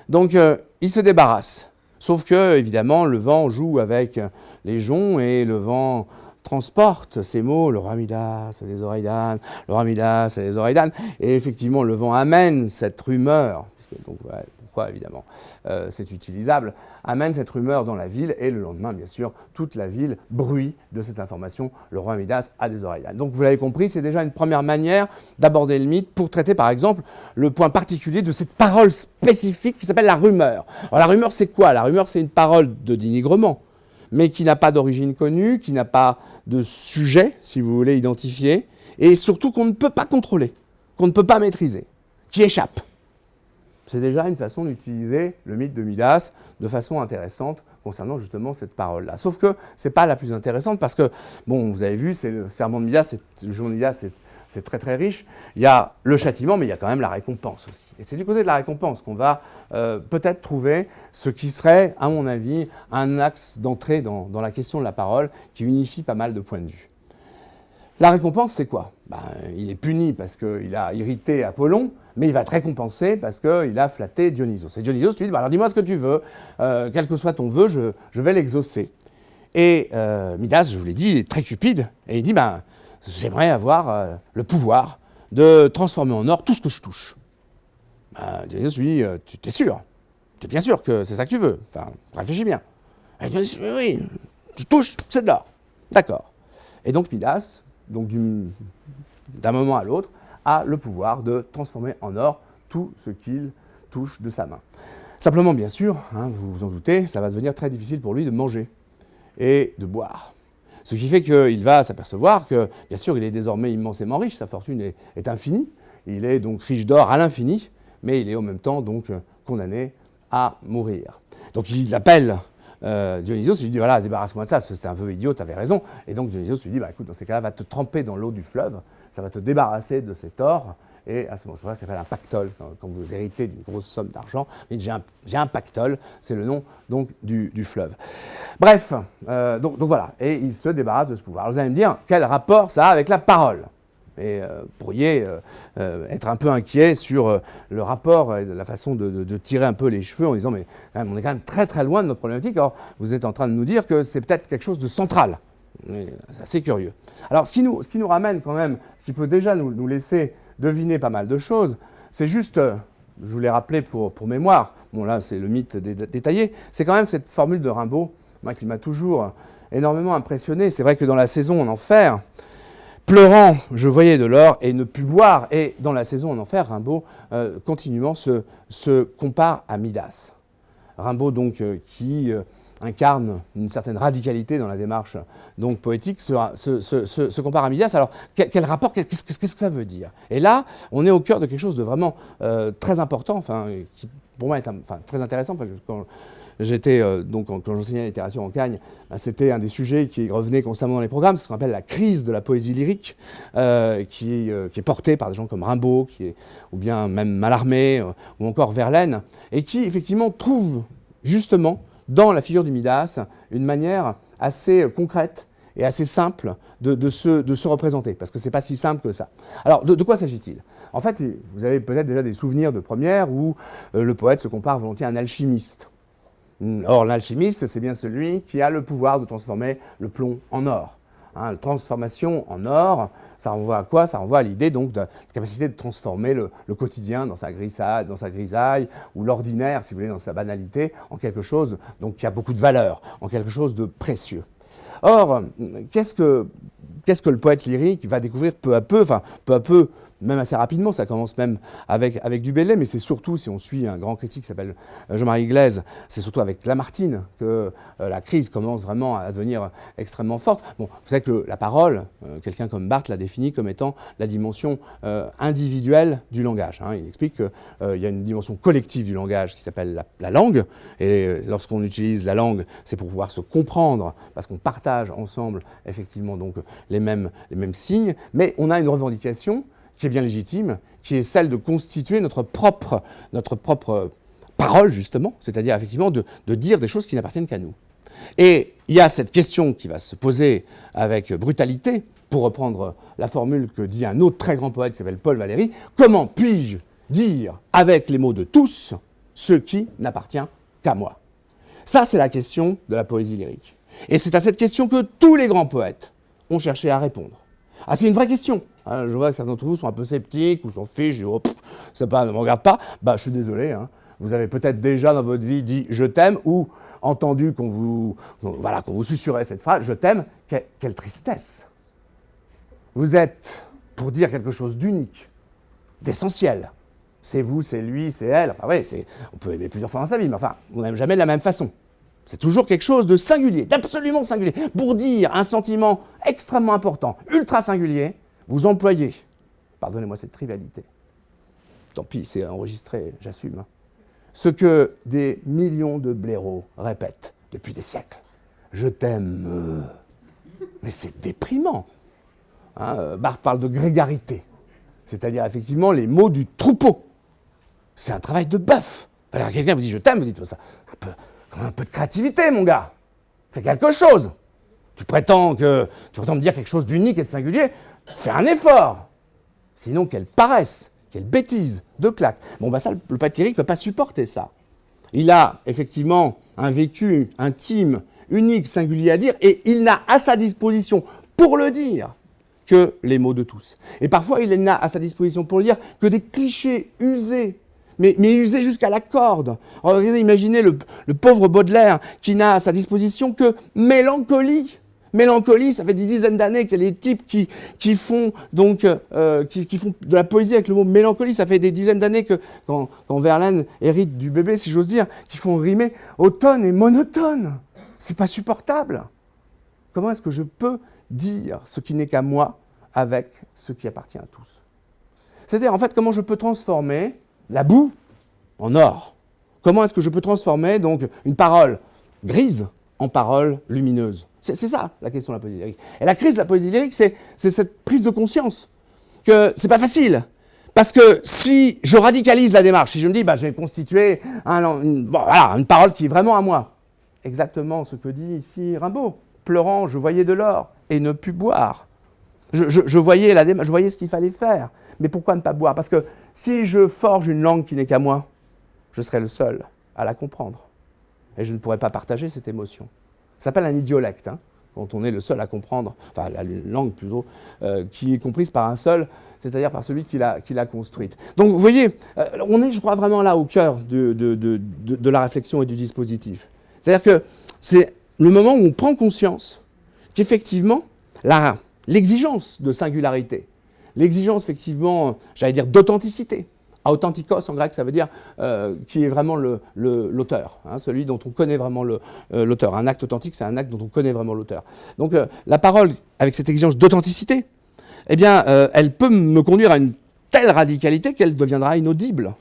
Donc il se débarrasse. Sauf que, évidemment, le vent joue avec les joncs et le vent transporte ces mots. Le roi Midas a des oreilles d'âne, le roi Midas a des oreilles d'âne. Et effectivement, le vent amène cette rumeur, puisque, donc, ouais, pourquoi évidemment c'est utilisable, amène cette rumeur dans la ville et le lendemain, bien sûr, toute la ville bruit de cette information. Le roi Midas a des oreilles d'âne. Donc vous l'avez compris, c'est déjà une première manière d'aborder le mythe pour traiter par exemple le point particulier de cette parole spécifique qui s'appelle la rumeur. Alors la rumeur c'est quoi? La rumeur c'est une parole de dénigrement, mais qui n'a pas d'origine connue, qui n'a pas de sujet, si vous voulez, identifié, et surtout qu'on ne peut pas contrôler, qu'on ne peut pas maîtriser, qui échappe. C'est déjà une façon d'utiliser le mythe de Midas de façon intéressante concernant justement cette parole-là. Sauf que ce n'est pas la plus intéressante parce que, bon, vous avez vu, c'est le serment de Midas, le jugement de Midas, c'est très très riche. Il y a le châtiment, mais il y a quand même la récompense aussi. Et c'est du côté de la récompense qu'on va peut-être trouver ce qui serait, à mon avis, un axe d'entrée dans la question de la parole qui unifie pas mal de points de vue. La récompense, c'est quoi? Il est puni parce qu'il a irrité Apollon, mais il va être récompensé parce qu'il a flatté Dionysos. Et Dionysos lui dit, alors dis-moi ce que tu veux, quel que soit ton vœu, je vais l'exaucer. Et Midas, je vous l'ai dit, il est très cupide, et il dit, j'aimerais avoir le pouvoir de transformer en or tout ce que je touche. Dionysos lui dit, tu es sûr? Tu es bien sûr que c'est ça que tu veux? Enfin, réfléchis bien. Et Dionysos, oui, je touche, c'est de l'or. D'accord. Et donc Midas, donc d'un moment à l'autre, a le pouvoir de transformer en or tout ce qu'il touche de sa main. Simplement, bien sûr, vous vous en doutez, ça va devenir très difficile pour lui de manger et de boire. Ce qui fait qu'il va s'apercevoir que, bien sûr, il est désormais immensément riche, sa fortune est infinie, il est donc riche d'or à l'infini, mais il est en même temps donc condamné à mourir. Donc il appelle Dionysos, il lui dit, voilà, débarrasse-moi de ça, c'était un vœu idiot, tu avais raison. Et donc Dionysos lui dit, écoute, dans ces cas-là, va te tremper dans l'eau du fleuve, ça va te débarrasser de cet or, et à ce moment-là, c'est pour ça qu'il appelle un pactole, quand vous héritez d'une grosse somme d'argent, il dit, j'ai un pactole, c'est le nom donc du fleuve. Bref, donc voilà, et il se débarrasse de ce pouvoir. Alors, vous allez me dire, quel rapport ça a avec la parole? Et vous pourriez être un peu inquiet sur le rapport et la façon de tirer un peu les cheveux en disant mais on est quand même très très loin de notre problématique. Or, vous êtes en train de nous dire que c'est peut-être quelque chose de central. C'est assez curieux. Alors, ce qui nous ramène quand même, ce qui peut déjà nous laisser deviner pas mal de choses, c'est juste, je vous l'ai rappelé pour mémoire, bon là c'est le mythe détaillé, c'est quand même cette formule de Rimbaud, moi qui m'a toujours énormément impressionné. C'est vrai que dans la saison en enfer, pleurant, je voyais de l'or et ne pus boire. Et dans la saison en enfer, Rimbaud continuellement se compare à Midas. Rimbaud donc qui incarne une certaine radicalité dans la démarche donc poétique, se compare à Midias. Alors, quel rapport, qu'est-ce que ça veut dire? Et là, on est au cœur de quelque chose de vraiment très important, enfin, qui pour moi est très intéressant. Enfin, quand j'enseignais la littérature en Cagne, c'était un des sujets qui revenait constamment dans les programmes, c'est ce qu'on appelle la crise de la poésie lyrique, qui est portée par des gens comme Rimbaud, ou bien même Mallarmé, ou encore Verlaine, et qui effectivement trouve justement dans la figure du Midas une manière assez concrète et assez simple de se représenter, parce que ce n'est pas si simple que ça. Alors, de quoi s'agit-il? En fait, vous avez peut-être déjà des souvenirs de première où le poète se compare volontiers à un alchimiste. Or, l'alchimiste, c'est bien celui qui a le pouvoir de transformer le plomb en or. La transformation en or, ça renvoie à quoi? Ça renvoie à l'idée donc de la capacité de transformer le quotidien dans sa grisaille, ou l'ordinaire, si vous voulez, dans sa banalité, en quelque chose donc, qui a beaucoup de valeur, en quelque chose de précieux. Or, qu'est-ce que le poète lyrique va découvrir peu à peu, même assez rapidement, ça commence même avec du Bellay, mais c'est surtout, si on suit un grand critique qui s'appelle Jean-Marie Glaise, c'est surtout avec Lamartine que la crise commence vraiment à devenir extrêmement forte. Bon, vous savez que la parole, quelqu'un comme Barthes l'a définit comme étant la dimension individuelle du langage. Il explique qu'il y a une dimension collective du langage qui s'appelle la langue, et lorsqu'on utilise la langue, c'est pour pouvoir se comprendre, parce qu'on partage ensemble effectivement donc les mêmes signes, mais on a une revendication qui est bien légitime, qui est celle de constituer notre propre parole, justement, c'est-à-dire effectivement de dire des choses qui n'appartiennent qu'à nous. Et il y a cette question qui va se poser avec brutalité, pour reprendre la formule que dit un autre très grand poète qui s'appelle Paul Valéry, comment puis-je dire avec les mots de tous ce qui n'appartient qu'à moi? Ça, c'est la question de la poésie lyrique. Et c'est à cette question que tous les grands poètes ont cherché à répondre. Ah, c'est une vraie question. Je vois que certains d'entre vous sont un peu sceptiques ou s'en fichent, ça ne me regarde pas. Je suis désolé. Vous avez peut-être déjà dans votre vie dit « je t'aime » ou entendu qu'on vous susurrait cette phrase « je t'aime ». Quelle tristesse. Vous êtes pour dire quelque chose d'unique, d'essentiel. C'est vous, c'est lui, c'est elle. Enfin, oui, on peut aimer plusieurs fois dans sa vie, mais enfin, on n'aime jamais de la même façon. C'est toujours quelque chose de singulier, d'absolument singulier. Pour dire un sentiment extrêmement important, ultra singulier, vous employez, pardonnez-moi cette trivialité, tant pis, c'est enregistré, j'assume, ce que des millions de blaireaux répètent depuis des siècles. Je t'aime. Mais c'est déprimant. Barthes parle de grégarité, c'est-à-dire effectivement les mots du troupeau. C'est un travail de bœuf. Quelqu'un vous dit je t'aime, vous dites ça. Un peu de créativité, mon gars. Fais quelque chose. Tu prétends me dire quelque chose d'unique et de singulier. Fais un effort. Sinon, quelle paresse, quelle bêtise, de claque. Ça, le poète lyrique ne peut pas supporter ça. Il a effectivement un vécu intime, unique, singulier à dire, et il n'a à sa disposition, pour le dire, que les mots de tous. Et parfois, il n'a à sa disposition pour le dire que des clichés usés, mais usés jusqu'à la corde. Regardez, imaginez le pauvre Baudelaire qui n'a à sa disposition que mélancolie. Mélancolie, ça fait des dizaines d'années qu'il y a des types qui font de la poésie avec le mot mélancolie. Ça fait des dizaines d'années que, quand Verlaine hérite du bébé, si j'ose dire, qui font rimer automne et monotone. C'est pas supportable. Comment est-ce que je peux dire ce qui n'est qu'à moi avec ce qui appartient à tous? C'est-à-dire, en fait, comment je peux transformer la boue en or? Comment est-ce que je peux transformer donc une parole grise en parole lumineuse? C'est ça la question de la poésie lyrique. Et la crise de la poésie lyrique, c'est cette prise de conscience que c'est pas facile. Parce que si je radicalise la démarche, si je me dis je vais constituer une parole qui est vraiment à moi, exactement ce que dit ici Rimbaud. Pleurant, je voyais de l'or et ne pus boire. Je voyais la démarche, je voyais ce qu'il fallait faire. Mais pourquoi ne pas boire? Parce que si je forge une langue qui n'est qu'à moi, je serai le seul à la comprendre. Et je ne pourrai pas partager cette émotion. Ça s'appelle un idiolecte, quand on est le seul à comprendre, enfin la langue plutôt, qui est comprise par un seul, c'est-à-dire par celui qui l'a construite. Donc vous voyez, on est, je crois, vraiment là au cœur de la réflexion et du dispositif. C'est-à-dire que c'est le moment où on prend conscience qu'effectivement, l'exigence de singularité, l'exigence effectivement, j'allais dire, d'authenticité, Authentikos en grec, ça veut dire qui est vraiment l'auteur, hein, celui dont on connaît vraiment l'auteur. Un acte authentique, c'est un acte dont on connaît vraiment l'auteur. Donc la parole, avec cette exigence d'authenticité, eh bien, elle peut me conduire à une telle radicalité qu'elle deviendra inaudible.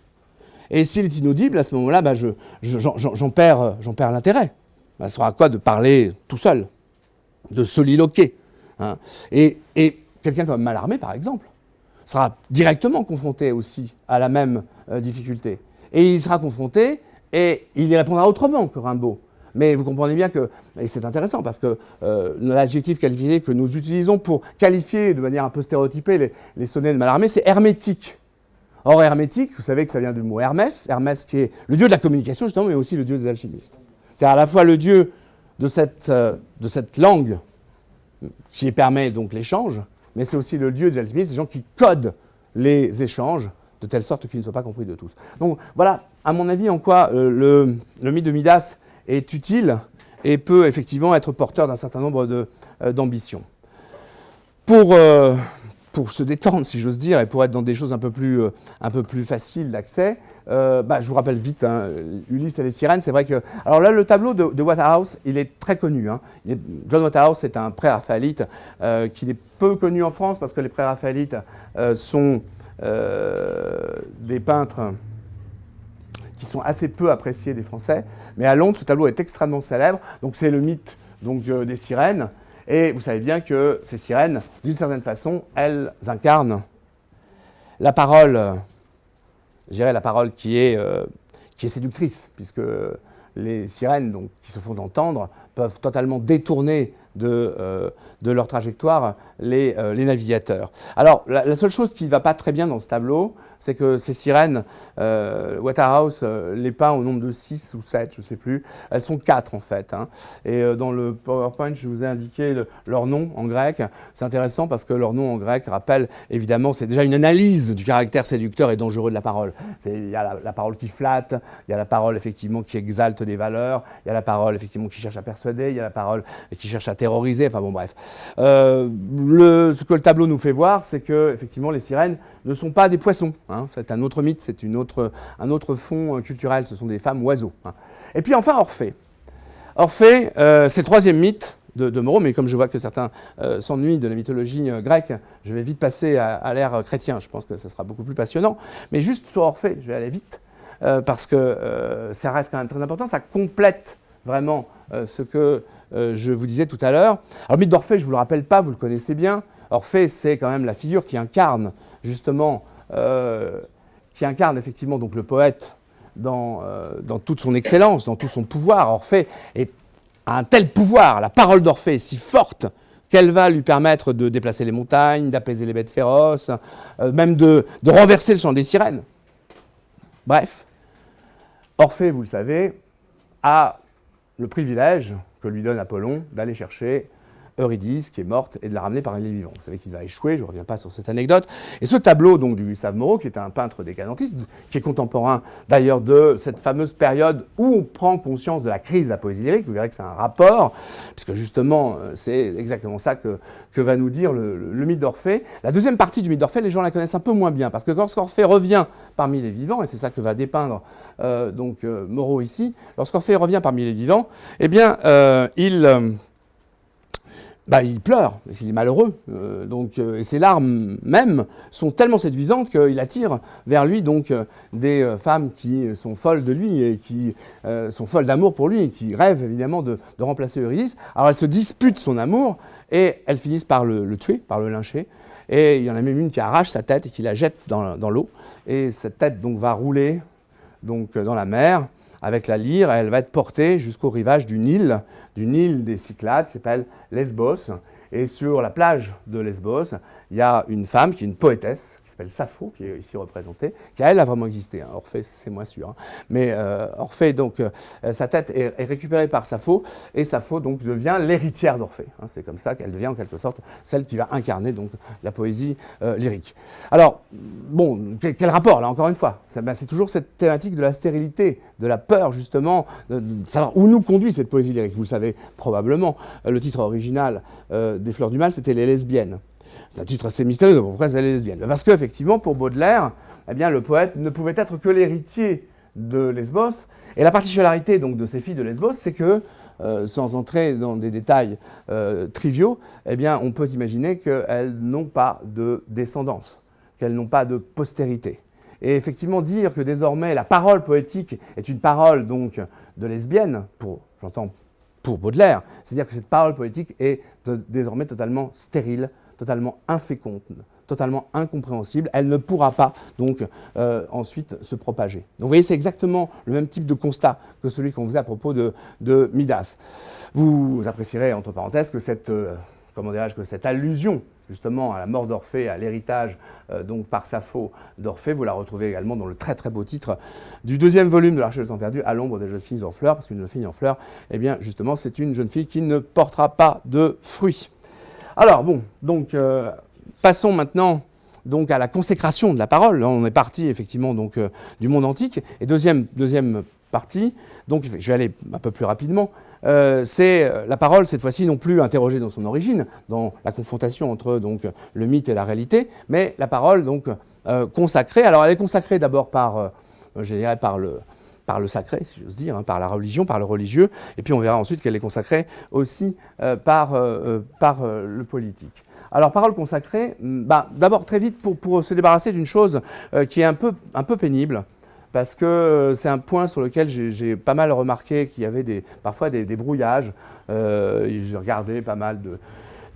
Et s'il est inaudible, à ce moment-là, bah, j'en perds l'intérêt. Bah, ça sera à quoi de parler tout seul, de soliloquer, hein. Et quelqu'un comme Mallarmé, par exemple, sera directement confronté aussi à la même difficulté. Et il sera confronté et il y répondra autrement que Rimbaud. Mais vous comprenez bien que, et c'est intéressant parce que l'adjectif qualifié que nous utilisons pour qualifier de manière un peu stéréotypée les sonnets de Mallarmé, c'est hermétique. Or, hermétique, vous savez que ça vient du mot Hermès, Hermès qui est le dieu de la communication justement, mais aussi le dieu des alchimistes. C'est à la fois le dieu de cette langue qui permet donc l'échange, mais c'est aussi le dieu des alchimistes, des gens qui codent les échanges de telle sorte qu'ils ne soient pas compris de tous. Donc voilà, à mon avis, en quoi le mythe de Midas est utile et peut effectivement être porteur d'un certain nombre d'ambitions. Pour se détendre, si j'ose dire, et pour être dans des choses un peu plus faciles d'accès, je vous rappelle vite, hein, Ulysse et les sirènes, c'est vrai que... Alors là, le tableau de Waterhouse, il est très connu, hein. John Waterhouse est un pré-raphaélite qui est peu connu en France parce que les pré-raphaélites sont des peintres qui sont assez peu appréciés des Français. Mais à Londres, ce tableau est extrêmement célèbre. Donc c'est le mythe des sirènes. Et vous savez bien que ces sirènes, d'une certaine façon, elles incarnent la parole, je dirais la parole qui est séductrice, puisque les sirènes donc, qui se font entendre peuvent totalement détourner de leur trajectoire les navigateurs. Alors, la seule chose qui ne va pas très bien dans ce tableau, c'est que ces sirènes, Waterhouse les peint au nombre de 6 ou 7, je ne sais plus. Elles sont 4 en fait, hein. Et dans le PowerPoint, je vous ai indiqué leur nom en grec. C'est intéressant parce que leur nom en grec rappelle, évidemment, c'est déjà une analyse du caractère séducteur et dangereux de la parole. Il y a la parole qui flatte, il y a la parole effectivement qui exalte des valeurs, il y a la parole effectivement qui cherche à persuader, il y a la parole qui cherche à terroriser, enfin bon bref. Ce que le tableau nous fait voir, c'est que effectivement les sirènes ne sont pas des poissons, hein. C'est un autre mythe, c'est un autre fond culturel, ce sont des femmes oiseaux, hein. Et puis enfin Orphée. Orphée, c'est le troisième mythe de Moreau, mais comme je vois que certains s'ennuient de la mythologie grecque, je vais vite passer à l'ère chrétien, je pense que ça sera beaucoup plus passionnant. Mais juste sur Orphée, je vais aller vite, parce que ça reste quand même très important, ça complète vraiment ce que je vous disais tout à l'heure. Alors, le mythe d'Orphée, je ne vous le rappelle pas, vous le connaissez bien. Orphée, c'est quand même la figure qui incarne, justement, effectivement donc, le poète dans toute son excellence, dans tout son pouvoir. Orphée a un tel pouvoir, la parole d'Orphée est si forte qu'elle va lui permettre de déplacer les montagnes, d'apaiser les bêtes féroces, même de renverser le chant des sirènes. Bref, Orphée, vous le savez, a le privilège que lui donne Apollon d'aller chercher Eurydice, qui est morte, et de la ramener parmi les vivants. Vous savez qu'il va échouer, je ne reviens pas sur cette anecdote. Et ce tableau donc, du Gustave Moreau, qui est un peintre décadentiste, qui est contemporain d'ailleurs de cette fameuse période où on prend conscience de la crise de la poésie lyrique, vous verrez que c'est un rapport, puisque justement, c'est exactement ça que va nous dire le mythe d'Orphée. La deuxième partie du mythe d'Orphée, les gens la connaissent un peu moins bien, parce que lorsqu'Orphée revient parmi les vivants, et c'est ça que va dépeindre Moreau ici, lorsqu'Orphée revient parmi les vivants, eh bien, il pleure, parce qu'il est malheureux. Et ses larmes même sont tellement séduisantes qu'il attire vers lui des femmes qui sont folles de lui et qui sont folles d'amour pour lui et qui rêvent évidemment de remplacer Eurydice. Alors elles se disputent son amour et elles finissent par le tuer, par le lyncher. Et il y en a même une qui arrache sa tête et qui la jette dans l'eau. Et cette tête va rouler dans la mer avec la lyre, elle va être portée jusqu'au rivage du Nil des Cyclades, qui s'appelle Lesbos. Et sur la plage de Lesbos, il y a une femme qui est une poétesse, qui s'appelle Sappho, qui est ici représentée, qui elle a vraiment existé. Hein. Orphée, c'est moins sûr. Hein. Mais Orphée, sa tête est récupérée par Sappho, et Sappho devient l'héritière d'Orphée. Hein. C'est comme ça qu'elle devient en quelque sorte celle qui va incarner la poésie lyrique. Alors, bon, quel rapport là, encore une fois? C'est toujours cette thématique de la stérilité, de la peur justement, de savoir où nous conduit cette poésie lyrique. Vous le savez probablement, le titre original des Fleurs du Mal, c'était Les Lesbiennes. C'est un titre assez mystérieux. Pourquoi elle est lesbienne? Parce qu'effectivement, pour Baudelaire, eh bien, le poète ne pouvait être que l'héritier de Lesbos. Et la particularité donc, de ces filles de Lesbos, c'est que, sans entrer dans des détails triviaux, eh bien, on peut imaginer qu'elles n'ont pas de descendance, qu'elles n'ont pas de postérité. Et effectivement, dire que désormais la parole poétique est une parole donc de lesbienne, j'entends pour Baudelaire, c'est-à-dire que cette parole poétique est désormais totalement stérile, totalement inféconde, totalement incompréhensible. Elle ne pourra pas donc ensuite se propager. Donc vous voyez, c'est exactement le même type de constat que celui qu'on faisait à propos de Midas. Vous apprécierez, entre parenthèses, que cette allusion justement à la mort d'Orphée, à l'héritage donc par Sappho d'Orphée, vous la retrouvez également dans le très très beau titre du deuxième volume de l'Arche du temps perdu, À l'ombre des jeunes filles en fleurs, parce qu'une jeune fille en fleurs, eh bien justement c'est une jeune fille qui ne portera pas de fruits. Alors bon, donc passons maintenant donc à la consécration de la parole. On est parti effectivement donc du monde antique, et deuxième partie, donc je vais aller un peu plus rapidement, c'est la parole cette fois-ci non plus interrogée dans son origine, dans la confrontation entre donc le mythe et la réalité, mais la parole donc consacrée. Alors elle est consacrée d'abord par le sacré, si j'ose dire, par la religion, par le religieux, et puis on verra ensuite qu'elle est consacrée aussi par le politique. Alors, parole consacrée, d'abord très vite pour se débarrasser d'une chose qui est un peu pénible, parce que c'est un point sur lequel j'ai pas mal remarqué qu'il y avait parfois des brouillages. J'ai regardé pas mal de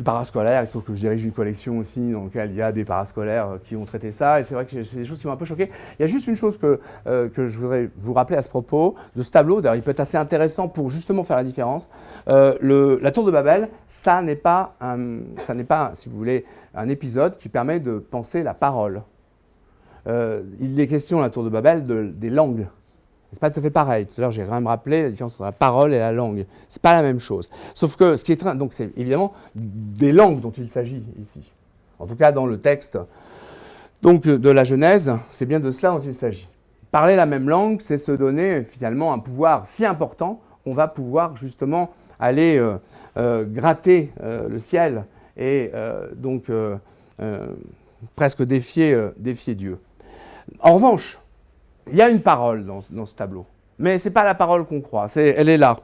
parascolaires, il se trouve que je dirige une collection aussi dans laquelle il y a des parascolaires qui ont traité ça, et c'est vrai que c'est des choses qui m'ont un peu choqué. Il y a juste une chose que je voudrais vous rappeler à ce propos de ce tableau. D'ailleurs, il peut être assez intéressant pour justement faire la différence. La tour de Babel, ça n'est pas, si vous voulez, un épisode qui permet de penser la parole. Il est question, la tour de Babel, des langues. C'est pas tout à fait pareil. Tout à l'heure, j'ai quand même rappelé la différence entre la parole et la langue. C'est pas la même chose. Sauf que ce qui est donc c'est évidemment des langues dont il s'agit ici. En tout cas, dans le texte donc de la Genèse, c'est bien de cela dont il s'agit. Parler la même langue, c'est se donner finalement un pouvoir si important qu'on va pouvoir justement aller gratter le ciel et donc presque défier Dieu. En revanche, il y a une parole dans ce tableau, mais ce n'est pas la parole qu'on croit, elle est là.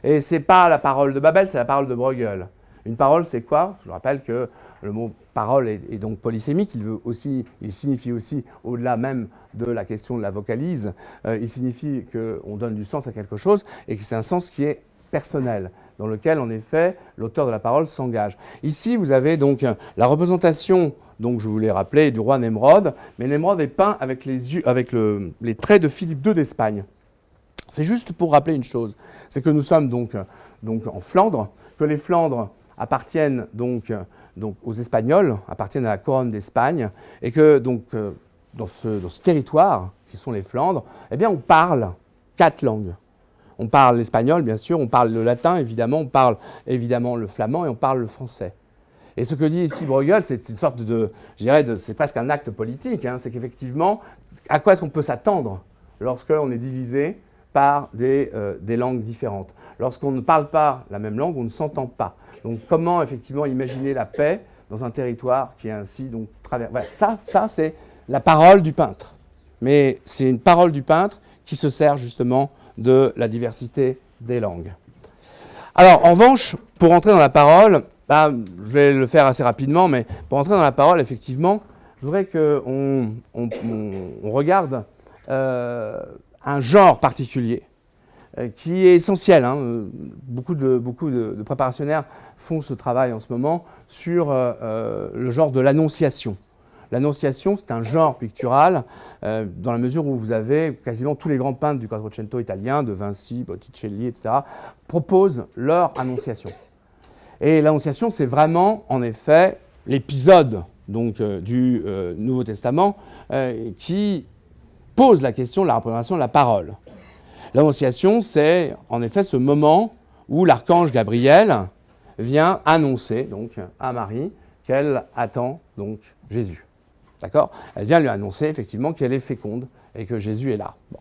Et ce n'est pas la parole de Babel, c'est la parole de Bruegel. Une parole, c'est quoi? Je rappelle que le mot parole est donc polysémique, il signifie aussi, au-delà même de la question de la vocalise, il signifie qu'on donne du sens à quelque chose et que c'est un sens qui est personnel, dans lequel, en effet, l'auteur de la parole s'engage. Ici, vous avez donc la représentation, donc je vous l'ai rappelé, du roi Nemrod, mais Nemrod est peint avec les traits de Philippe II d'Espagne. C'est juste pour rappeler une chose, c'est que nous sommes donc en Flandre, que les Flandres appartiennent donc aux Espagnols, appartiennent à la couronne d'Espagne, et que donc dans ce territoire, qui sont les Flandres, eh bien on parle 4 langues. On parle l'espagnol, bien sûr, on parle le latin, évidemment, on parle évidemment le flamand et on parle le français. Et ce que dit ici Bruegel, c'est une sorte c'est presque un acte politique, c'est qu'effectivement, à quoi est-ce qu'on peut s'attendre lorsqu'on est divisé par des langues différentes? Lorsqu'on ne parle pas la même langue, on ne s'entend pas. Donc comment effectivement imaginer la paix dans un territoire qui est ainsi donc traversé? Voilà. Ça c'est la parole du peintre. Mais c'est une parole du peintre qui se sert justement de la diversité des langues. Alors, en revanche, pour entrer dans la parole, je vais le faire assez rapidement, mais pour entrer dans la parole, effectivement, je voudrais qu'on regarde un genre particulier qui est essentiel. Beaucoup de préparationnaires font ce travail en ce moment sur le genre de l'annonciation. L'annonciation, c'est un genre pictural dans la mesure où vous avez quasiment tous les grands peintres du Quattrocento italien, de Vinci, Botticelli, etc., proposent leur annonciation. Et l'annonciation, c'est vraiment, en effet, l'épisode donc, du Nouveau Testament qui pose la question de la représentation de la parole. L'annonciation, c'est en effet ce moment où l'archange Gabriel vient annoncer donc, à Marie qu'elle attend donc, Jésus. D'accord ? Elle vient lui annoncer effectivement qu'elle est féconde et que Jésus est là. Bon.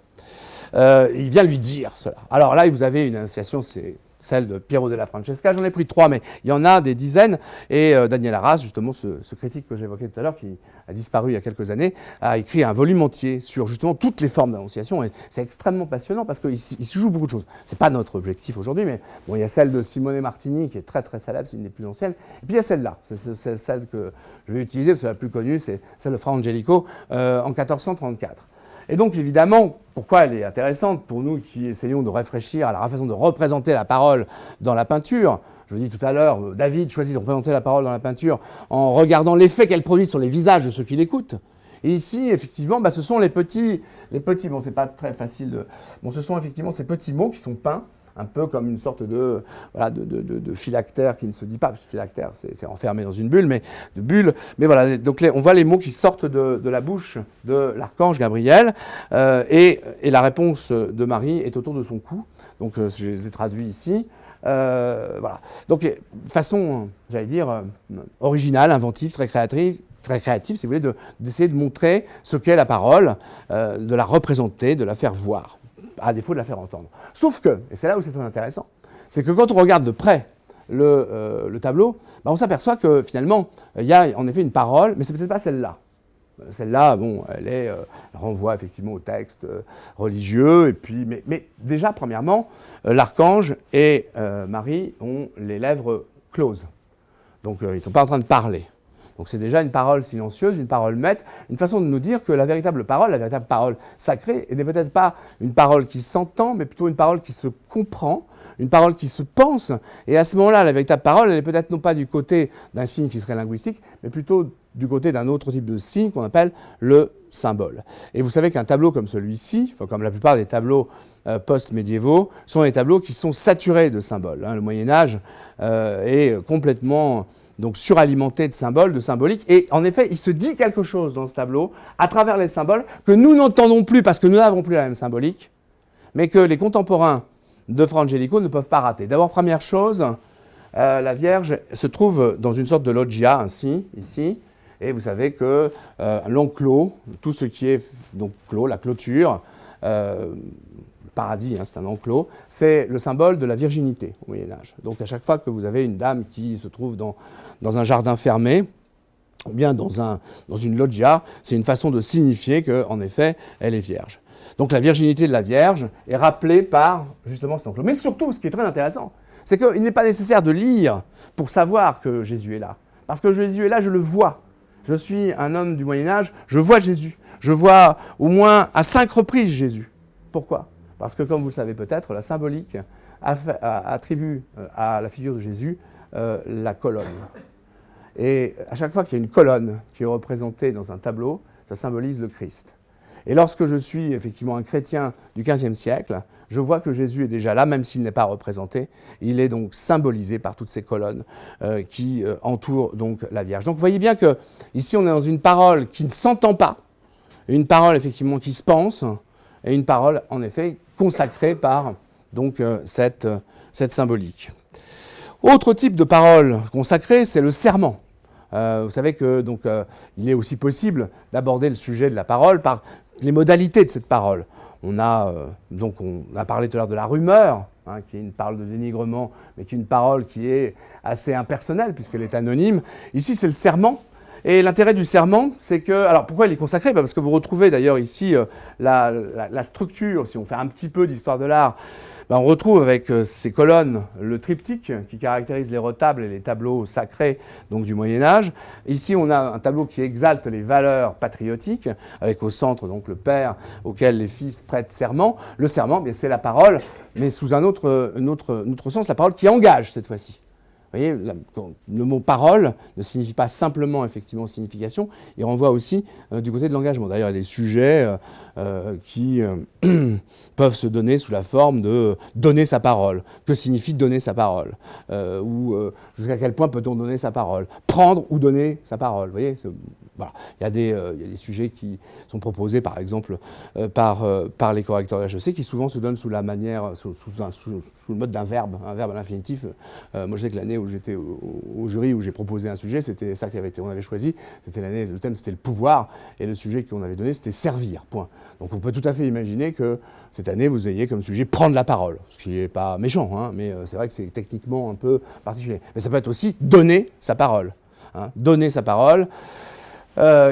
Il vient lui dire cela. Alors là, vous avez une annonciation, c'est celle de Piero della Francesca. J'en ai pris 3, mais il y en a des dizaines. Et Daniel Arras, justement, ce critique que j'évoquais tout à l'heure, qui a disparu il y a quelques années, a écrit un volume entier sur justement toutes les formes d'annonciation. Et c'est extrêmement passionnant parce qu'il se joue beaucoup de choses. Ce n'est pas notre objectif aujourd'hui, mais bon, il y a celle de Simone Martini qui est très très célèbre, c'est une des plus anciennes. Et puis il y a celle-là, c'est celle que je vais utiliser parce que c'est la plus connue, c'est celle de Fra Angelico en 1434. Et donc, évidemment, pourquoi elle est intéressante pour nous qui essayons de réfléchir à la façon de représenter la parole dans la peinture. Je vous dis tout à l'heure, David choisit de représenter la parole dans la peinture en regardant l'effet qu'elle produit sur les visages de ceux qui l'écoutent. Et ici, effectivement, ce sont les petits, bon, c'est pas très facile, bon, ce sont effectivement ces petits mots qui sont peints, un peu comme une sorte de phylactère qui ne se dit pas, parce que phylactère, c'est enfermé dans une bulle, mais de bulle. Mais voilà, donc on voit les mots qui sortent de la bouche de l'archange Gabriel, et la réponse de Marie est autour de son cou. Donc je les ai traduits ici. Voilà. Donc façon, j'allais dire, originale, inventive, très créative, si vous voulez, d'essayer de montrer ce qu'est la parole, de la représenter, de la faire voir, à défaut de la faire entendre. Sauf que, et c'est là où c'est très intéressant, c'est que quand on regarde de près le tableau, on s'aperçoit que finalement, il y a en effet une parole, mais c'est peut-être pas celle-là. Celle-là, bon, elle renvoie effectivement au texte religieux, et puis, mais déjà, premièrement, l'archange et Marie ont les lèvres closes. Donc, ils ne sont pas en train de parler. Donc c'est déjà une parole silencieuse, une parole muette, une façon de nous dire que la véritable parole sacrée, n'est peut-être pas une parole qui s'entend, mais plutôt une parole qui se comprend, une parole qui se pense. Et à ce moment-là, la véritable parole, elle est peut-être non pas du côté d'un signe qui serait linguistique, mais plutôt du côté d'un autre type de signe qu'on appelle le symbole. Et vous savez qu'un tableau comme celui-ci, comme la plupart des tableaux post-médiévaux, sont des tableaux qui sont saturés de symboles. Le Moyen-Âge est complètement donc suralimenté de symboles, de symboliques. Et en effet, il se dit quelque chose dans ce tableau, à travers les symboles, que nous n'entendons plus parce que nous n'avons plus la même symbolique, mais que les contemporains de Fra Angelico ne peuvent pas rater. D'abord, première chose, la Vierge se trouve dans une sorte de loggia, ainsi, ici, et vous savez que l'enclos, tout ce qui est donc clos, la clôture, paradis, c'est un enclos, c'est le symbole de la virginité au Moyen-Âge. Donc à chaque fois que vous avez une dame qui se trouve dans un jardin fermé, ou bien dans une loggia, c'est une façon de signifier qu'en effet, elle est vierge. Donc la virginité de la Vierge est rappelée par justement cet enclos. Mais surtout, ce qui est très intéressant, c'est qu'il n'est pas nécessaire de lire pour savoir que Jésus est là. Parce que Jésus est là, je le vois. Je suis un homme du Moyen-Âge, je vois Jésus. Je vois au moins à 5 reprises Jésus. Pourquoi ? Parce que, comme vous le savez peut-être, la symbolique attribue à la figure de Jésus la colonne. Et à chaque fois qu'il y a une colonne qui est représentée dans un tableau, ça symbolise le Christ. Et lorsque je suis effectivement un chrétien du XVe siècle, je vois que Jésus est déjà là, même s'il n'est pas représenté. Il est donc symbolisé par toutes ces colonnes qui entourent donc la Vierge. Donc vous voyez bien qu'ici on est dans une parole qui ne s'entend pas, une parole effectivement qui se pense, et une parole en effet consacrée par donc, cette symbolique. Autre type de parole consacrée, c'est le serment. Vous savez que donc, il est aussi possible d'aborder le sujet de la parole par les modalités de cette parole. On a parlé tout à l'heure de la rumeur, qui est une parole de dénigrement, mais qui est une parole qui est assez impersonnelle puisqu'elle est anonyme. Ici, c'est le serment. Et l'intérêt du serment, c'est que... Alors, pourquoi il est consacré ? Parce que vous retrouvez d'ailleurs ici la structure, si on fait un petit peu d'histoire de l'art, on retrouve avec ces colonnes le triptyque qui caractérise les retables et les tableaux sacrés donc, du Moyen-Âge. Ici, on a un tableau qui exalte les valeurs patriotiques, avec au centre donc, le père auquel les fils prêtent serment. Le serment, c'est la parole, mais sous un autre sens, la parole qui engage cette fois-ci. Vous voyez, le mot parole ne signifie pas simplement effectivement signification, il renvoie aussi du côté de l'engagement. D'ailleurs, il y a des sujets qui peuvent se donner sous la forme de donner sa parole. Que signifie donner sa parole ? Ou jusqu'à quel point peut-on donner sa parole ? Prendre ou donner sa parole. Vous voyez, voilà. Il y a des sujets qui sont proposés, par exemple, par les correcteurs HEC, qui souvent se donnent sous la manière, sous le mode d'un verbe, un verbe à l'infinitif. Moi, je sais que l'année où j'étais au jury, où j'ai proposé un sujet, c'était ça on avait choisi, le thème c'était le pouvoir, et le sujet qu'on avait donné c'était servir, point. Donc on peut tout à fait imaginer que cette année vous ayez comme sujet prendre la parole, ce qui n'est pas méchant, hein, mais c'est vrai que c'est techniquement un peu particulier. Mais ça peut être aussi donner sa parole, hein, donner sa parole.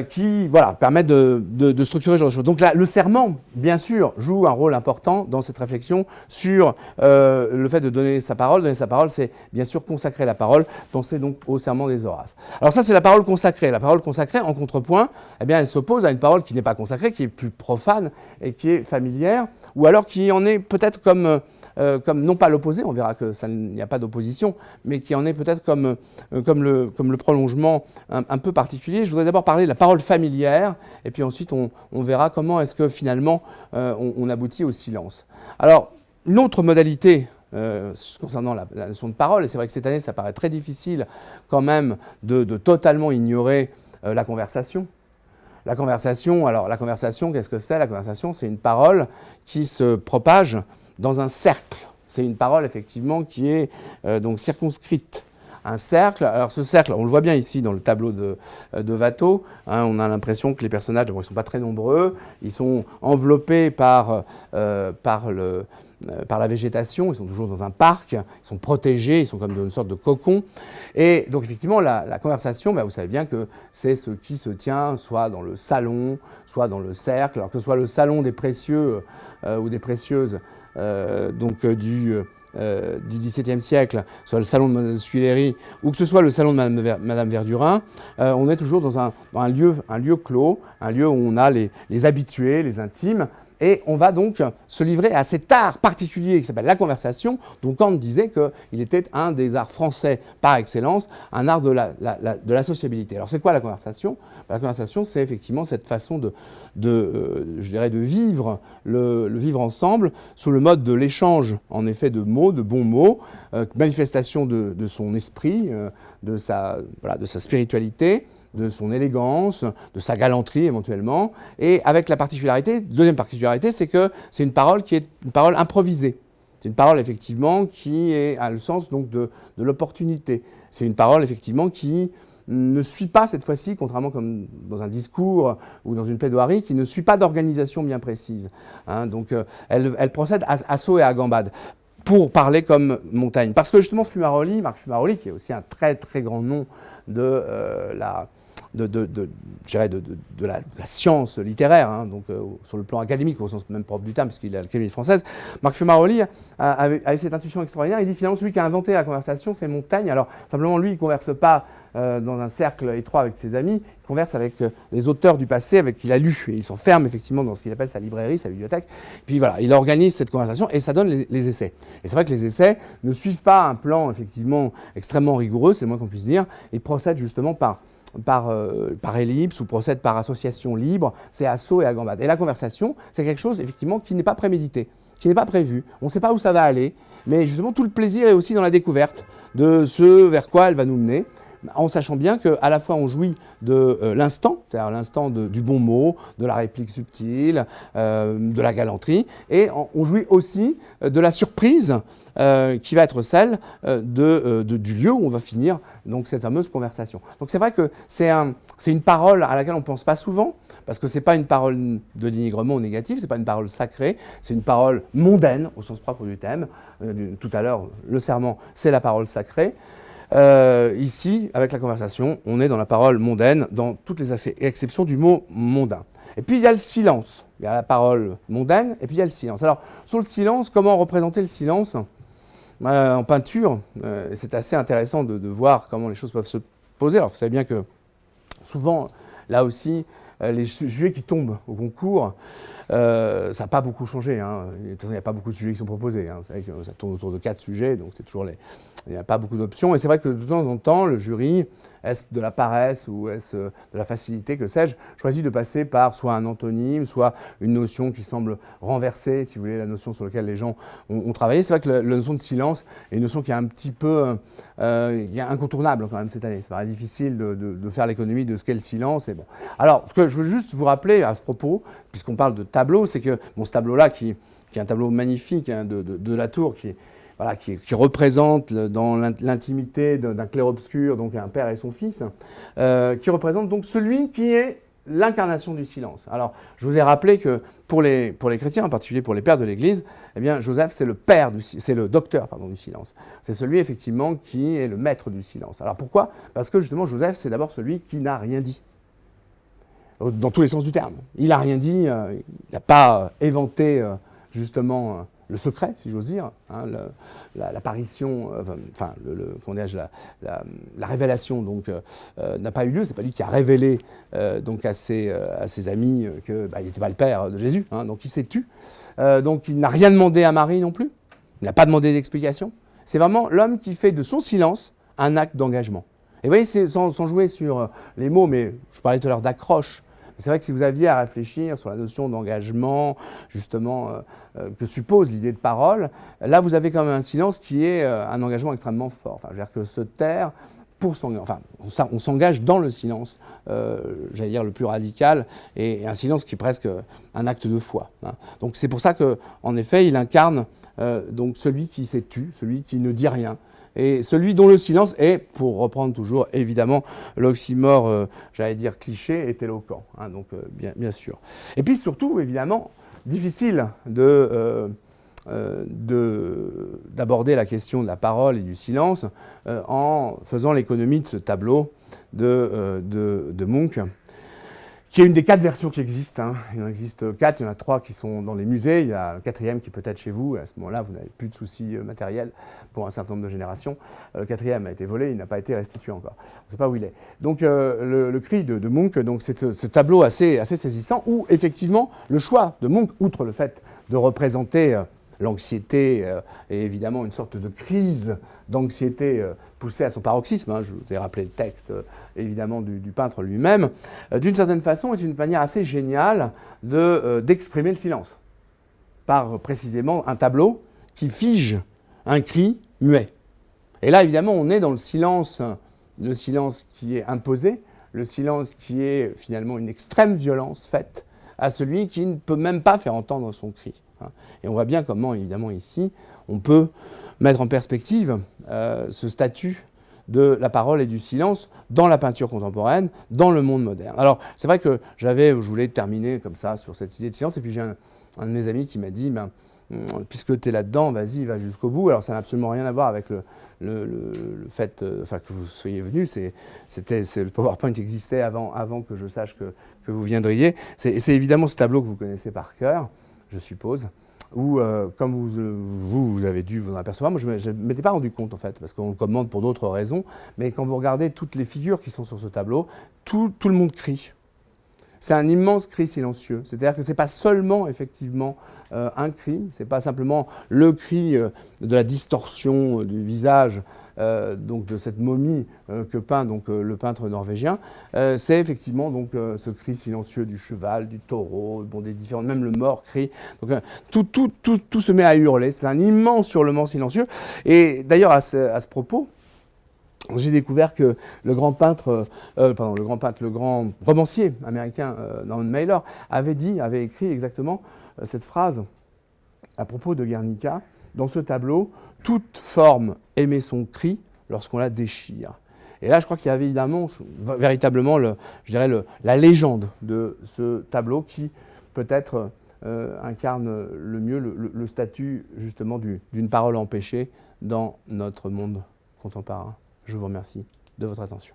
Qui permettent de structurer ce genre de choses. Donc là, le serment, bien sûr, joue un rôle important dans cette réflexion sur le fait de donner sa parole. Donner sa parole, c'est bien sûr consacrer la parole. Pensez donc au serment des Horaces. Alors ça, c'est la parole consacrée. La parole consacrée, en contrepoint, eh bien, elle s'oppose à une parole qui n'est pas consacrée, qui est plus profane et qui est familière, ou alors qui en est peut-être comme non pas l'opposé, on verra que il n'y a pas d'opposition, mais qui en est peut-être comme le prolongement un peu particulier. Je voudrais d'abord parler de la parole familière, et puis ensuite on verra comment est-ce que finalement on aboutit au silence. Alors, une autre modalité concernant la notion de parole, et c'est vrai que cette année ça paraît très difficile quand même de totalement ignorer la conversation. La conversation, qu'est-ce que c'est? La conversation, c'est une parole qui se propage dans un cercle. C'est une parole, effectivement, qui est donc circonscrite. Un cercle, alors ce cercle, on le voit bien ici dans le tableau de Watteau, hein, on a l'impression que les personnages, ils ne sont pas très nombreux, ils sont enveloppés par la végétation, ils sont toujours dans un parc, ils sont protégés, ils sont comme dans une sorte de cocon. Et donc effectivement, la conversation, vous savez bien que c'est ce qui se tient soit dans le salon, soit dans le cercle, alors que ce soit le salon des précieux ou des précieuses du XVIIe siècle, soit le salon de Madame de Tuileries, ou que ce soit le salon de Madame Verdurin, on est toujours dans un lieu clos, un lieu où on a les habitués, les intimes, et on va donc se livrer à cet art particulier qui s'appelle la conversation, dont Kant disait qu'il était un des arts français par excellence, un art de la sociabilité. Alors c'est quoi la conversation? La conversation, c'est effectivement cette façon je dirais de vivre le vivre ensemble sous le mode de l'échange, en effet, de mots, de bons mots, manifestation de son esprit, de sa spiritualité, de son élégance, de sa galanterie éventuellement, et avec la particularité, deuxième particularité, c'est que c'est une parole qui est une parole improvisée. C'est une parole effectivement qui a le sens donc de l'opportunité. C'est une parole effectivement qui ne suit pas cette fois-ci, contrairement comme dans un discours ou dans une plaidoirie, qui ne suit pas d'organisation bien précise. Hein, donc elle procède à saut et à gambade, pour parler comme Montaigne. Parce que justement Marc Fumaroli, qui est aussi un très très grand nom de la science littéraire, hein, donc sur le plan académique, au sens même propre du terme, puisqu'il est à l'Académie française, Marc Fumaroli a eu cette intuition extraordinaire. Il dit finalement celui qui a inventé la conversation, c'est Montaigne. Alors simplement lui, il ne converse pas dans un cercle étroit avec ses amis, il converse avec les auteurs du passé avec qui il a lu, et il s'enferme effectivement dans ce qu'il appelle sa librairie, sa bibliothèque. Puis voilà, il organise cette conversation et ça donne les essais. Et c'est vrai que les essais ne suivent pas un plan effectivement extrêmement rigoureux, c'est le moins qu'on puisse dire. Ils procèdent justement par ellipse ou procède par association libre, c'est à saut et à gambade. Et la conversation, c'est quelque chose effectivement qui n'est pas prémédité, qui n'est pas prévu. On ne sait pas où ça va aller, mais justement tout le plaisir est aussi dans la découverte de ce vers quoi elle va nous mener, en sachant bien qu'à la fois on jouit de l'instant, c'est-à-dire l'instant du bon mot, de la réplique subtile, de la galanterie, et on jouit aussi de la surprise qui va être celle du lieu où on va finir donc, cette fameuse conversation. Donc c'est vrai que c'est une parole à laquelle on ne pense pas souvent, parce que ce n'est pas une parole de dénigrement négatif, ce n'est pas une parole sacrée, c'est une parole mondaine au sens propre du thème. Tout à l'heure, le serment, c'est la parole sacrée. Ici, avec la conversation, on est dans la parole mondaine, dans toutes les exceptions du mot mondain. Et puis il y a le silence, il y a la parole mondaine, et puis il y a le silence. Alors, sur le silence, comment représenter le silence en peinture? C'est assez intéressant de voir comment les choses peuvent se poser. Alors, vous savez bien que souvent, là aussi, les sujets qui tombent au concours, ça n'a pas beaucoup changé. Hein. De toute façon, il n'y a pas beaucoup de sujets qui sont proposés. Hein. Vous savez que ça tourne autour de 4 sujets, donc c'est toujours il n'y a pas beaucoup d'options. Et c'est vrai que de temps en temps, le jury, est-ce de la paresse ou est-ce de la facilité, que sais-je, choisit de passer par soit un antonyme, soit une notion qui semble renverser, si vous voulez, la notion sur laquelle les gens ont travaillé. C'est vrai que la notion de silence est une notion qui est un petit peu incontournable quand même cette année. Ça paraît difficile de faire l'économie de ce qu'est le silence. Et bon. Alors, ce que je veux juste vous rappeler à ce propos, puisqu'on parle de tableau, c'est que ce tableau-là, qui est un tableau magnifique hein, de Latour, qui voilà, qui représente dans l'intimité d'un clair-obscur, donc un père et son fils, qui représente donc celui qui est l'incarnation du silence. Alors, je vous ai rappelé que pour les chrétiens, en particulier pour les pères de l'Église, eh bien, Joseph, c'est le docteur du silence. C'est celui, effectivement, qui est le maître du silence. Alors, pourquoi? Parce que, justement, Joseph, c'est d'abord celui qui n'a rien dit. Dans tous les sens du terme. Il n'a rien dit, il n'a pas éventé, justement, le secret, si j'ose dire, hein, l'apparition, la révélation donc n'a pas eu lieu. C'est pas lui qui a révélé donc à ses amis qu'il n'était pas le père de Jésus. Hein, donc il s'est tu. Donc il n'a rien demandé à Marie non plus. Il n'a pas demandé d'explication. C'est vraiment l'homme qui fait de son silence un acte d'engagement. Et vous voyez, sans jouer sur les mots, mais je parlais tout à l'heure d'accroche. C'est vrai que si vous aviez à réfléchir sur la notion d'engagement, justement, que suppose l'idée de parole, là, vous avez quand même un silence qui est un engagement extrêmement fort. Enfin, je veux dire que se taire, on s'engage dans le silence, j'allais dire le plus radical, et un silence qui est presque un acte de foi. Hein. Donc c'est pour ça qu'en effet, il incarne donc celui qui s'est tu, celui qui ne dit rien, et celui dont le silence est, pour reprendre toujours évidemment l'oxymore, j'allais dire cliché, est éloquent. Hein, donc bien sûr. Et puis surtout, évidemment, difficile d'aborder la question de la parole et du silence en faisant l'économie de ce tableau de Munch, qui est une des 4 versions qui existent. Hein. Il en existe 4, il y en a 3 qui sont dans les musées, il y a le 4e qui est peut-être chez vous, et à ce moment-là, vous n'avez plus de soucis matériels pour un certain nombre de générations. Le 4e a été volé, il n'a pas été restitué encore. On ne sait pas où il est. Donc le cri de Munch, c'est ce tableau assez saisissant, où effectivement, le choix de Munch, outre le fait de représenter l'anxiété et évidemment une sorte de crise d'anxiété poussée à son paroxysme. Hein, je vous ai rappelé le texte évidemment du peintre lui-même. D'une certaine façon, est une manière assez géniale d'exprimer le silence par précisément un tableau qui fige un cri muet. Et là, évidemment, on est dans le silence qui est imposé, le silence qui est finalement une extrême violence faite à celui qui ne peut même pas faire entendre son cri. Et on voit bien comment, évidemment, ici, on peut mettre en perspective ce statut de la parole et du silence dans la peinture contemporaine, dans le monde moderne. Alors, c'est vrai que je voulais terminer comme ça sur cette idée de silence, et puis j'ai un de mes amis qui m'a dit, puisque tu es là-dedans, vas-y, va jusqu'au bout. Alors, ça n'a absolument rien à voir avec le fait que vous soyez venu. C'est le PowerPoint qui existait avant que je sache que vous viendriez. C'est évidemment ce tableau que vous connaissez par cœur, je suppose, où, comme vous avez dû vous en apercevoir, moi je ne m'étais pas rendu compte en fait, parce qu'on le commande pour d'autres raisons, mais quand vous regardez toutes les figures qui sont sur ce tableau, tout le monde crie. C'est un immense cri silencieux, c'est-à-dire que ce n'est pas seulement effectivement un cri, ce n'est pas simplement le cri de la distorsion du visage donc de cette momie que peint donc, le peintre norvégien, c'est effectivement donc, ce cri silencieux du cheval, du taureau, bon, des différents, même le mort crie. Donc, tout se met à hurler, c'est un immense hurlement silencieux. Et d'ailleurs à ce propos, j'ai découvert que le grand romancier américain Norman Mailer avait écrit exactement cette phrase à propos de Guernica. Dans ce tableau, toute forme émet son cri lorsqu'on la déchire. Et là, je crois qu'il y avait évidemment, véritablement, la légende de ce tableau qui, peut-être, incarne le mieux le statut, justement, d'une parole empêchée dans notre monde contemporain. Je vous remercie de votre attention.